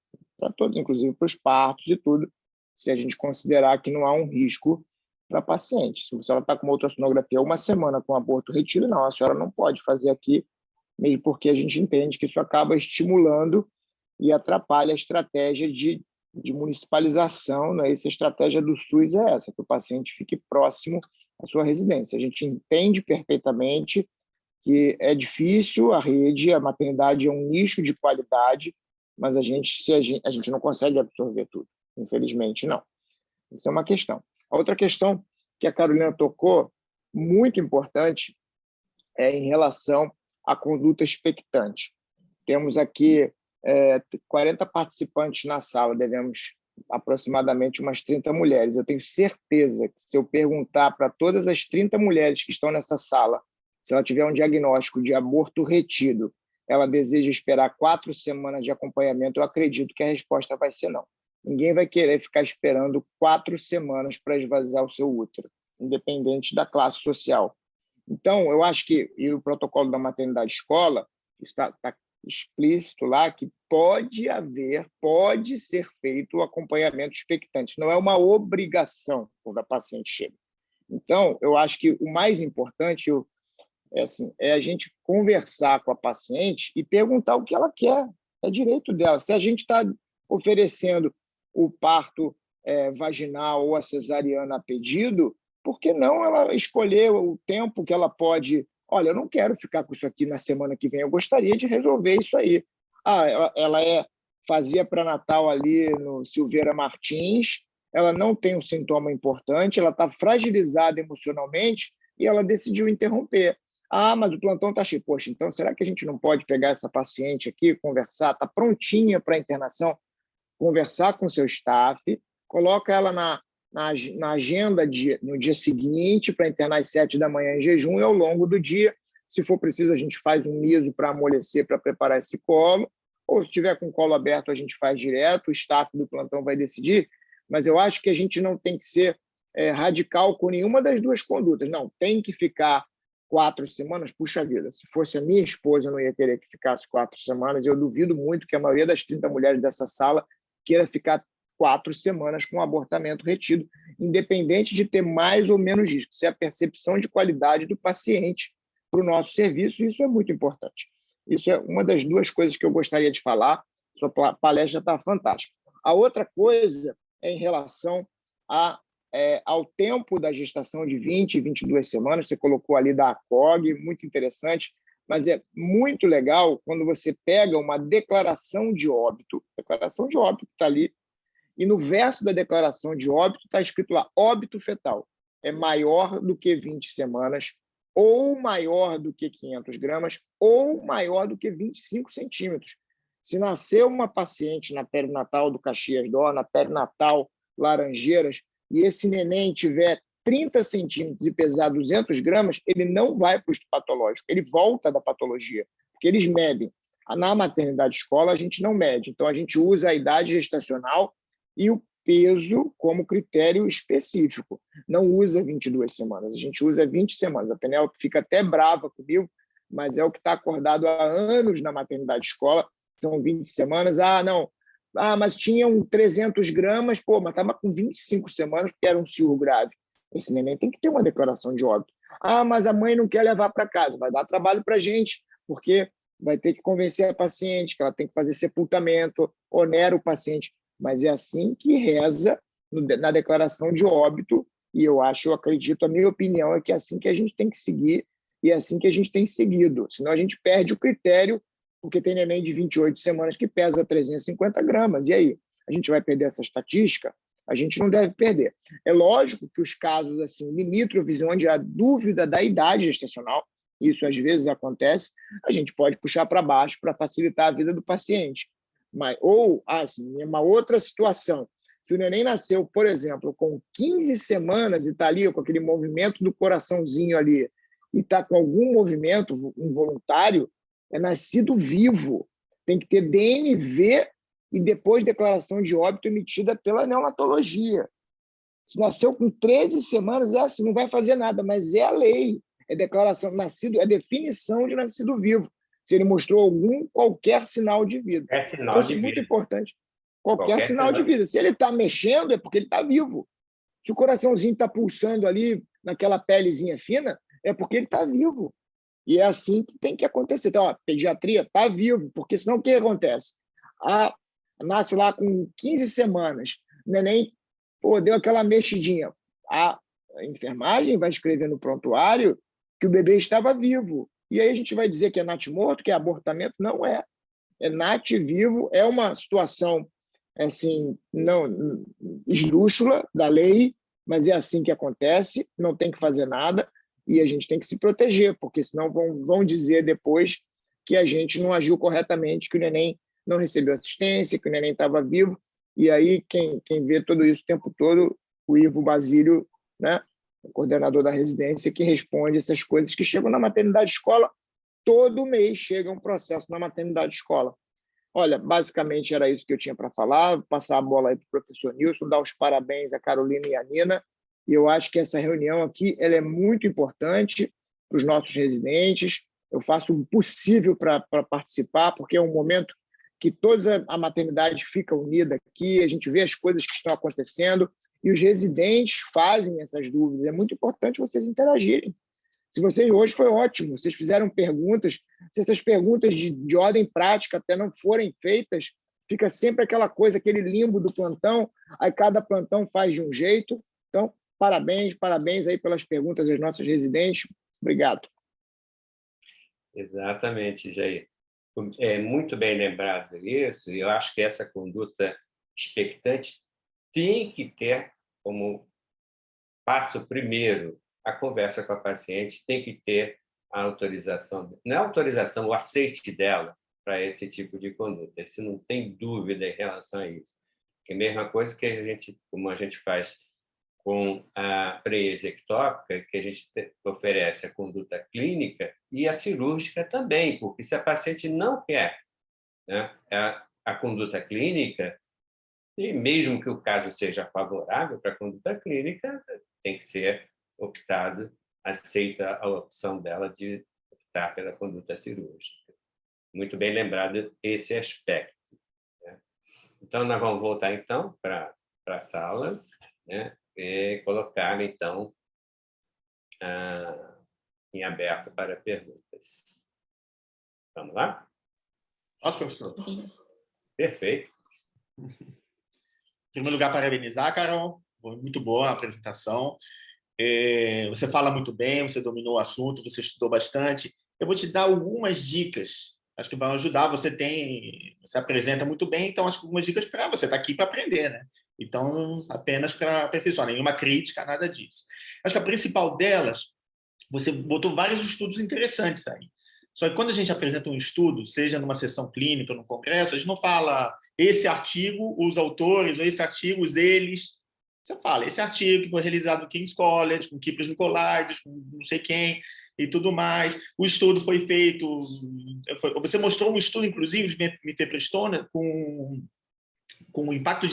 inclusive para os partos e tudo, se a gente considerar que não há um risco para a paciente. Se ela está com uma ultrassonografia uma semana com aborto retido, não, a senhora não pode fazer aqui, mesmo porque a gente entende que isso acaba estimulando e atrapalha a estratégia de municipalização, né? Essa estratégia do SUS é essa, que o paciente fique próximo à sua residência. A gente entende perfeitamente que é difícil, a maternidade é um nicho de qualidade, mas a gente não consegue absorver tudo, infelizmente, não. Isso é uma questão. A outra questão que a Carolina tocou, muito importante, é em relação à conduta expectante. Temos aqui 40 participantes na sala, devemos aproximadamente umas 30 mulheres. Eu tenho certeza que se eu perguntar para todas as 30 mulheres que estão nessa sala, se ela tiver um diagnóstico de aborto retido, ela deseja esperar 4 semanas de acompanhamento, eu acredito que a resposta vai ser não. Ninguém vai querer ficar esperando 4 semanas para esvaziar o seu útero, independente da classe social. Então, eu acho que e o protocolo da maternidade escola está explícito lá que pode ser feito o acompanhamento expectante. Não é uma obrigação quando a paciente chega. Então, eu acho que o mais importante é a gente conversar com a paciente e perguntar o que ela quer. É direito dela. Se a gente está oferecendo o parto vaginal ou a cesariana a pedido, por que não ela escolher o tempo que ela pode... Olha, eu não quero ficar com isso aqui na semana que vem, eu gostaria de resolver isso aí. Ela fazia pré-natal ali no Silveira Martins, ela não tem um sintoma importante, ela está fragilizada emocionalmente e ela decidiu interromper. Mas o plantão está cheio. Poxa, então será que a gente não pode pegar essa paciente aqui, conversar, está prontinha para a internação, conversar com o seu staff, coloca ela na agenda no dia seguinte para internar às 7 da manhã em jejum e ao longo do dia, se for preciso, a gente faz um miso para amolecer, para preparar esse colo, ou se tiver com o colo aberto, a gente faz direto, o staff do plantão vai decidir, mas eu acho que a gente não tem que ser radical com nenhuma das duas condutas. Não, tem que ficar 4 semanas, puxa vida, se fosse a minha esposa, eu não ia querer que ficasse 4 semanas, eu duvido muito que a maioria das 30 mulheres dessa sala queira ficar 4 semanas com abortamento retido, independente de ter mais ou menos risco. Isso é a percepção de qualidade do paciente para o nosso serviço, e isso é muito importante. Isso é uma das duas coisas que eu gostaria de falar. Sua palestra está fantástica. A outra coisa é em relação ao tempo da gestação de 20 e 22 semanas. Você colocou ali da ACOG, muito interessante, mas é muito legal quando você pega uma declaração de óbito está ali, e no verso da declaração de óbito está escrito lá, óbito fetal é maior do que 20 semanas, ou maior do que 500 gramas, ou maior do que 25 centímetros. Se nascer uma paciente na perinatal do Caxias d'Or, na perinatal Laranjeiras, e esse neném tiver 30 centímetros e pesar 200 gramas, ele não vai para o histopatológico, ele volta da patologia, porque eles medem. Na maternidade escola, a gente não mede, então a gente usa a idade gestacional e o peso como critério específico. Não usa 22 semanas, a gente usa 20 semanas. A Penélope fica até brava comigo, mas é o que está acordado há anos na maternidade escola, são 20 semanas. Mas tinham 300 gramas, mas estava com 25 semanas, porque era um cirro grave. Esse neném tem que ter uma declaração de óbito. Mas a mãe não quer levar para casa, vai dar trabalho para a gente, porque vai ter que convencer a paciente que ela tem que fazer sepultamento, onera o paciente. Mas é assim que reza na declaração de óbito, e eu acredito, a minha opinião é que é assim que a gente tem que seguir, e é assim que a gente tem seguido. Senão a gente perde o critério, porque tem neném de 28 semanas que pesa 350 gramas. E aí? A gente vai perder essa estatística? A gente não deve perder. É lógico que os casos assim, limítrofes, onde há dúvida da idade gestacional, isso às vezes acontece, a gente pode puxar para baixo para facilitar a vida do paciente. Uma outra situação, se o neném nasceu, por exemplo, com 15 semanas e está ali com aquele movimento do coraçãozinho ali e está com algum movimento involuntário, é nascido vivo, tem que ter DNV e depois declaração de óbito emitida pela neonatologia. Se nasceu com 13 semanas, é assim, não vai fazer nada, mas é a lei, é declaração, é definição de nascido vivo, se ele mostrou qualquer sinal de vida. É sinal de vida. Muito importante. Qualquer sinal de vida. Se ele está mexendo, é porque ele está vivo. Se o coraçãozinho está pulsando ali naquela pelezinha fina, é porque ele está vivo. E é assim que tem que acontecer. Então, a pediatria está vivo, porque senão o que acontece? Nasce lá com 15 semanas, o neném deu aquela mexidinha. A enfermagem vai escrever no prontuário que o bebê estava vivo. E aí a gente vai dizer que é natimorto, que é abortamento? Não é. nativivo, é uma situação assim, não esdrúxula da lei, mas é assim que acontece, não tem que fazer nada e a gente tem que se proteger, porque senão vão dizer depois que a gente não agiu corretamente, que o neném não recebeu assistência, que o neném estava vivo, e aí quem vê tudo isso o tempo todo, o Ivo Basílio, né, o coordenador da residência, que responde essas coisas que chegam na maternidade escola, todo mês chega um processo na maternidade escola. Olha, basicamente era isso que eu tinha para falar, passar a bola aí para o professor Nilson, dar os parabéns a Carolina e a Nina, e eu acho que essa reunião aqui ela é muito importante para os nossos residentes, eu faço o possível para participar, porque é um momento que toda a maternidade fica unida aqui, a gente vê as coisas que estão acontecendo, e os residentes fazem essas dúvidas, é muito importante vocês interagirem. Se vocês hoje foi ótimo, vocês fizeram perguntas, se essas perguntas de ordem prática até não forem feitas, fica sempre aquela coisa, aquele limbo do plantão, aí cada plantão faz de um jeito. Então, parabéns aí pelas perguntas das nossas residentes. Obrigado. Exatamente, Jair. É muito bem lembrado isso, e eu acho que essa conduta expectante tem que ter como passo primeiro a conversa com a paciente, tem que ter a autorização, não é a autorização, o aceite dela para esse tipo de conduta, se não tem dúvida em relação a isso. É a mesma coisa que como a gente faz com a pré-exectópica, que a gente oferece a conduta clínica e a cirúrgica também, porque se a paciente não quer, né, a conduta clínica, e mesmo que o caso seja favorável para a conduta clínica, tem que ser optado, aceita a opção dela de optar pela conduta cirúrgica. Muito bem lembrado esse aspecto, né? Então, nós vamos voltar, então, para a sala, né, e colocar, então, em aberto para perguntas. Vamos lá? Nossa, professor. Perfeito. Em primeiro lugar, parabenizar, Carol. Muito boa a apresentação. Você fala muito bem, você dominou o assunto, você estudou bastante. Eu vou te dar algumas dicas, acho que vão ajudar. Você apresenta muito bem, então acho que algumas dicas para você estar aqui para aprender, né? Então, apenas para aperfeiçoar, nenhuma crítica, nada disso. Acho que a principal delas, você botou vários estudos interessantes aí. Só que quando a gente apresenta um estudo, seja numa sessão clínica ou no congresso, a gente não fala esse artigo, os autores, ou esse artigo, os eles. Você fala, esse artigo que foi realizado no King's College, com Kyprios Nicolaides, com não sei quem, e tudo mais. O estudo foi feito... Você mostrou um estudo, inclusive, de mifepristona com impacto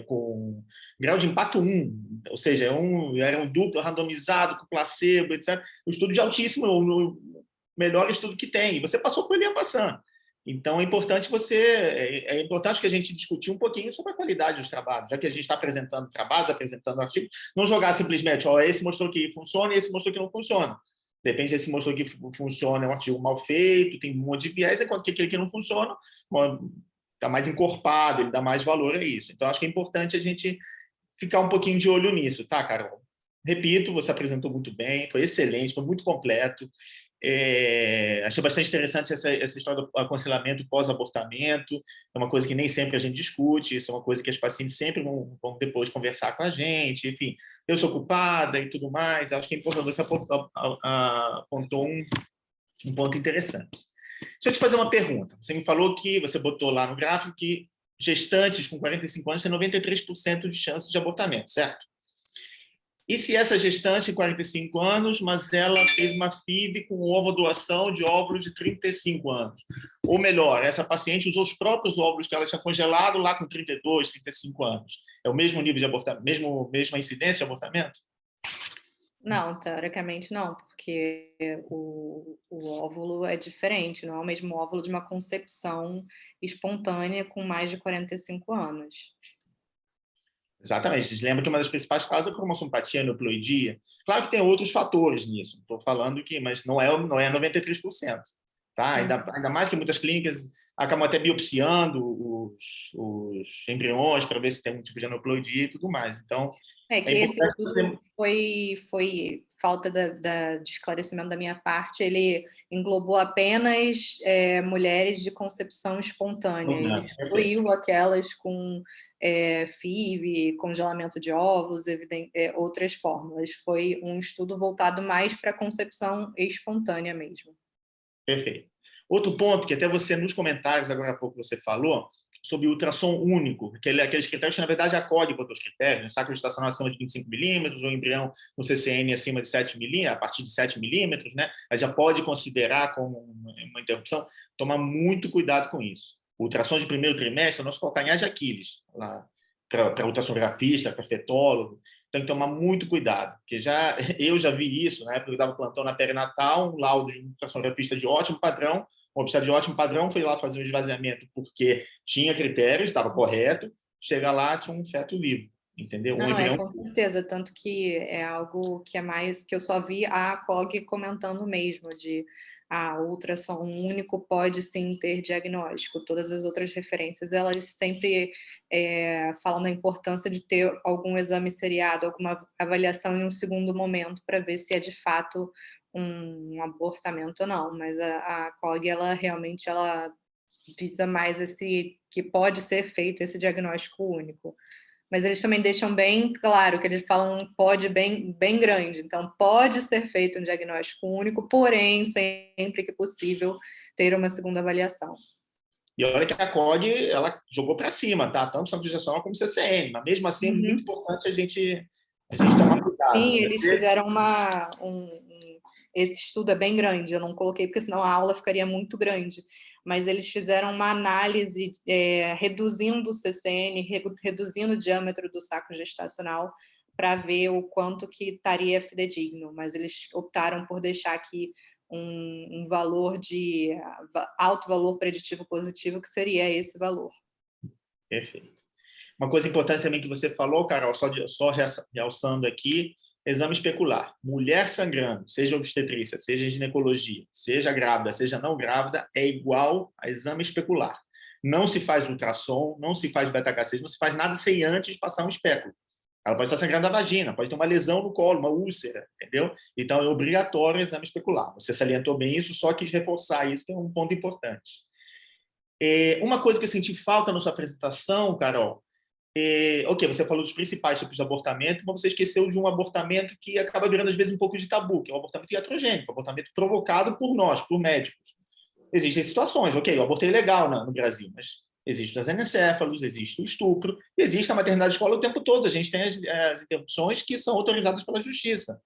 com grau de impacto 1, ou seja, era um duplo randomizado com placebo, etc. Um estudo de altíssimo, o melhor estudo que tem. E você passou por ele passando. Então, é importante que a gente discutir um pouquinho sobre a qualidade dos trabalhos, já que a gente está apresentando trabalhos, apresentando artigos, não jogar simplesmente, esse mostrou que funciona e esse mostrou que não funciona. Depende se esse mostrou que funciona, é um artigo mal feito, tem um monte de viés, enquanto que aquele que não funciona está mais encorpado, ele dá mais valor a isso. Então, acho que é importante a gente ficar um pouquinho de olho nisso, tá, Carol? Repito, você apresentou muito bem, foi excelente, foi muito completo. Achei bastante interessante essa história do aconselhamento pós-abortamento, é uma coisa que nem sempre a gente discute, isso é uma coisa que as pacientes sempre vão depois conversar com a gente, enfim, eu sou culpada e tudo mais, acho que é importante, você apontou um ponto interessante. Deixa eu te fazer uma pergunta, você me falou que, você botou lá no gráfico que gestantes com 45 anos têm 93% de chance de abortamento, certo? E se essa gestante tem 45 anos, mas ela fez uma FIV com ovodoação de óvulos de 35 anos? Ou melhor, essa paciente usou os próprios óvulos que ela tinha congelado lá com 32, 35 anos. É o mesmo nível de abortamento, mesma incidência de abortamento? Não, teoricamente não, porque o óvulo é diferente, não é o mesmo óvulo de uma concepção espontânea com mais de 45 anos. Exatamente. A gente lembra que uma das principais causas é a cromossomopatia, a aneuploidia. Claro que tem outros fatores nisso, estou falando que, mas não é 93%. Tá? Ainda mais que muitas clínicas acabam até biopsiando os embriões para ver se tem um tipo de aneuploidia e tudo mais. Então, que esse estudo foi falta de esclarecimento da minha parte, ele englobou apenas mulheres de concepção espontânea, ele excluiu aquelas com FIV, congelamento de óvulos, outras fórmulas. Foi um estudo voltado mais para a concepção espontânea mesmo. Perfeito. Outro ponto que até você, nos comentários, agora há pouco você falou, sobre ultrassom único, aqueles critérios que, na verdade, acode para os critérios, né? Saco gestacional acima de 25 milímetros, ou embrião no CCN acima de 7 milímetros, a partir de 7 milímetros, né? A gente já pode considerar como uma interrupção, tomar muito cuidado com isso. O ultrassom de primeiro trimestre é o nosso calcanhar de Aquiles, para ultrassonografista, para fetólogo, tem que tomar muito cuidado, porque eu já vi isso, né? Porque eu dava plantão na perinatal, um laudo de um ultrassonografista de ótimo padrão, um obstetra de ótimo padrão foi lá fazer um esvaziamento porque tinha critérios, estava correto, chega lá, tinha um feto vivo, entendeu? Não, com certeza, tanto que é algo que é mais que eu só vi a COG comentando mesmo, de ultrassom único pode sim ter diagnóstico. Todas as outras referências, elas sempre falam da importância de ter algum exame seriado, alguma avaliação em um segundo momento para ver se é de fato um abortamento ou não. Mas a COG, ela realmente visa mais esse que pode ser feito esse diagnóstico único. Mas eles também deixam bem claro que eles falam pode bem grande. Então, pode ser feito um diagnóstico único, porém, sempre que possível, ter uma segunda avaliação. E olha que a COG, ela jogou para cima, tá? Tanto saco gestacional como CCN, mas mesmo assim é muito importante a gente tomar cuidado. Sim, eles fizeram esse estudo é bem grande, eu não coloquei porque senão a aula ficaria muito grande, mas eles fizeram uma análise reduzindo o CCN, reduzindo o diâmetro do saco gestacional para ver o quanto que estaria fidedigno, mas eles optaram por deixar aqui um valor de alto valor preditivo positivo, que seria esse valor. Perfeito. Uma coisa importante também que você falou, Carol, só realçando aqui, exame especular. Mulher sangrando, seja obstetrícia, seja ginecologia, seja grávida, seja não grávida, é igual a exame especular. Não se faz ultrassom, não se faz beta-HCG, não se faz nada sem antes passar um espéculo. Ela pode estar sangrando a vagina, pode ter uma lesão no colo, uma úlcera, entendeu? Então, é obrigatório o exame especular. Você salientou bem isso, só quis reforçar isso, que é um ponto importante. Uma coisa que eu senti falta na sua apresentação, Carol, ok, você falou dos principais tipos de abortamento, mas você esqueceu de um abortamento que acaba virando, às vezes, um pouco de tabu, que é o abortamento iatrogênico, o abortamento provocado por nós, por médicos. Existem situações, ok, o aborto é ilegal no Brasil, mas existe os anencéfalos, existe o estupro, existe a maternidade escola o tempo todo, a gente tem as interrupções que são autorizadas pela justiça.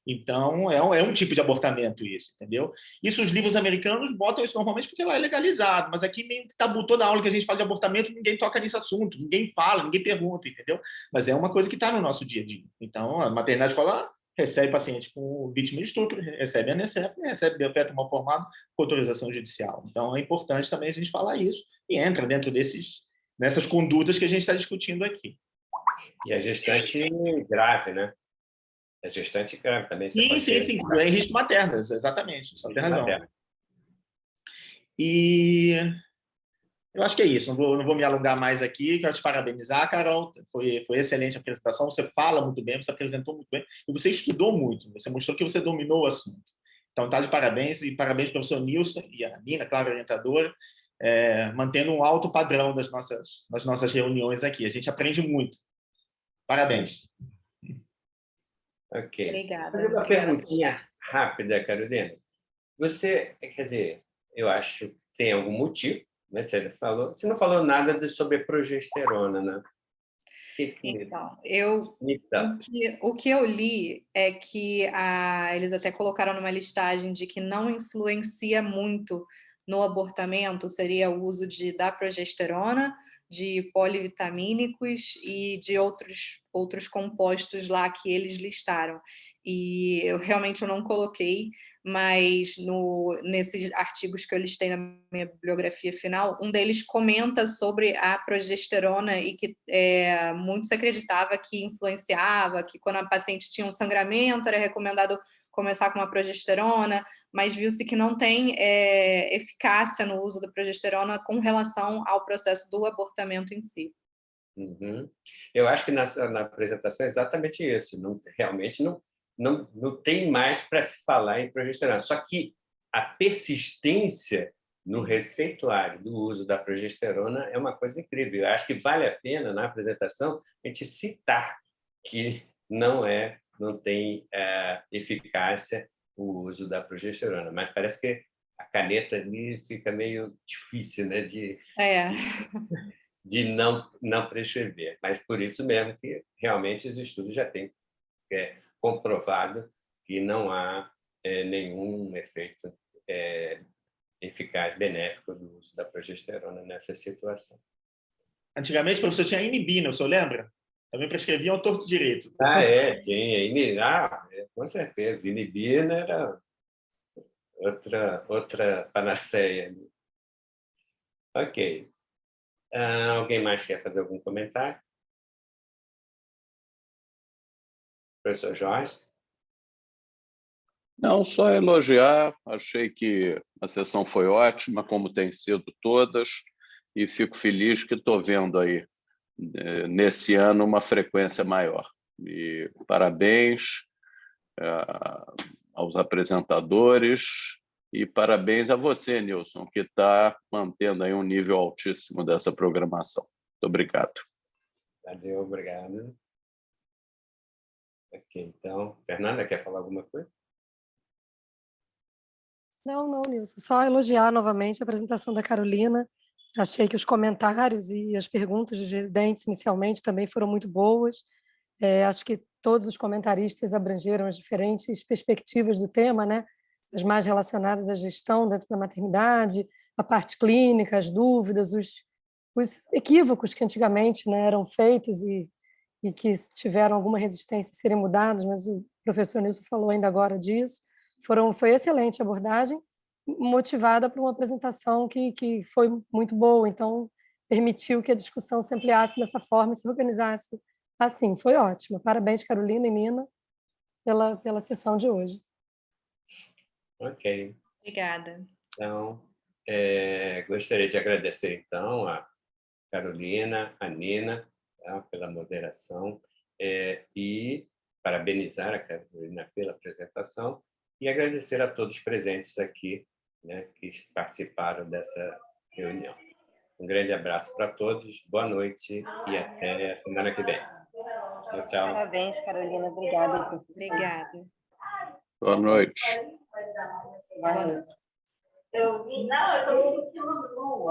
Então, é um tipo de abortamento isso, entendeu? Isso os livros americanos botam isso normalmente porque lá é legalizado, mas aqui meio tabu, toda aula que a gente faz de abortamento, ninguém toca nesse assunto, ninguém fala, ninguém pergunta, entendeu? Mas é uma coisa que está no nosso dia a dia. Então, a maternidade escolar recebe paciente com vítima de estupro, recebe anencefalo, recebe feto mal formado com autorização judicial. Então, é importante também a gente falar isso e entra dentro dessas condutas que a gente está discutindo aqui. E a gestante grave, né? A gestante grave também. Sim, em risco materno, exatamente. Só tem razão. Materno. E eu acho que é isso. Não vou me alongar mais aqui. Quero te parabenizar, Carol. Foi excelente a apresentação. Você fala muito bem, você apresentou muito bem. E você estudou muito. Você mostrou que você dominou o assunto. Então, tá de parabéns. E parabéns para o professor Nilson e a Nina, claro, orientadora, mantendo um alto padrão das nossas reuniões aqui. A gente aprende muito. Parabéns. Ok. Obrigada. Fazer uma perguntinha rápida, Carolina. Você, quer dizer, eu acho que tem algum motivo, né? Você não falou nada sobre a progesterona, né? Então, o que eu li é que eles até colocaram numa listagem de que não influencia muito no abortamento, seria o uso da progesterona, de polivitamínicos e de outros outros compostos lá que eles listaram. E eu realmente não coloquei, mas nesses artigos que eu listei na minha bibliografia final, um deles comenta sobre a progesterona e que muito se acreditava que influenciava, que quando a paciente tinha um sangramento era recomendado começar com uma progesterona, mas viu-se que não tem eficácia no uso da progesterona com relação ao processo do abortamento em si. Uhum. Eu acho que na apresentação é exatamente isso. Realmente não tem mais para se falar em progesterona. Só que a persistência no receituário do uso da progesterona é uma coisa incrível. Eu acho que vale a pena, na apresentação, a gente citar que não tem eficácia o uso da progesterona. Mas parece que a caneta ali fica meio difícil, né, de não prescrever. Mas por isso mesmo que realmente os estudos já têm comprovado que não há nenhum efeito eficaz, benéfico do uso da progesterona nessa situação. Antigamente, professor, tinha inibina, o senhor lembra? Também prescreviam ao torto direito. Tinha. Com certeza. Inibina era outra panaceia. Ok. Alguém mais quer fazer algum comentário? Professor Jorge? Não, só elogiar. Achei que a sessão foi ótima, como tem sido todas, e fico feliz que estou vendo aí, nesse ano, uma frequência maior. E parabéns aos apresentadores e parabéns a você, Nilson, que está mantendo aí um nível altíssimo dessa programação. Muito obrigado. Valeu, obrigado. Ok, então, Fernanda, quer falar alguma coisa? Não, Nilson. Só elogiar novamente a apresentação da Carolina. Achei que os comentários e as perguntas dos residentes inicialmente também foram muito boas. Acho que todos os comentaristas abrangeram as diferentes perspectivas do tema, né? As mais relacionadas à gestão dentro da maternidade, a parte clínica, as dúvidas, os equívocos que antigamente, né, eram feitos e que tiveram alguma resistência a serem mudados, mas o professor Nilson falou ainda agora disso. Foi excelente a abordagem, motivada por uma apresentação que foi muito boa, então permitiu que a discussão se ampliasse dessa forma e se organizasse assim. Foi ótimo. Parabéns, Carolina e Nina, pela sessão de hoje. Ok. Obrigada. Então, gostaria de agradecer, então, a Carolina, a Nina, pela moderação, e parabenizar a Carolina pela apresentação e agradecer a todos presentes aqui, né, que participaram dessa reunião. Um grande abraço para todos, boa noite e até a semana que vem. Tchau, tchau. Parabéns, Carolina. Obrigada. Obrigada. Boa noite. Boa noite. Eu vi, não, eu estou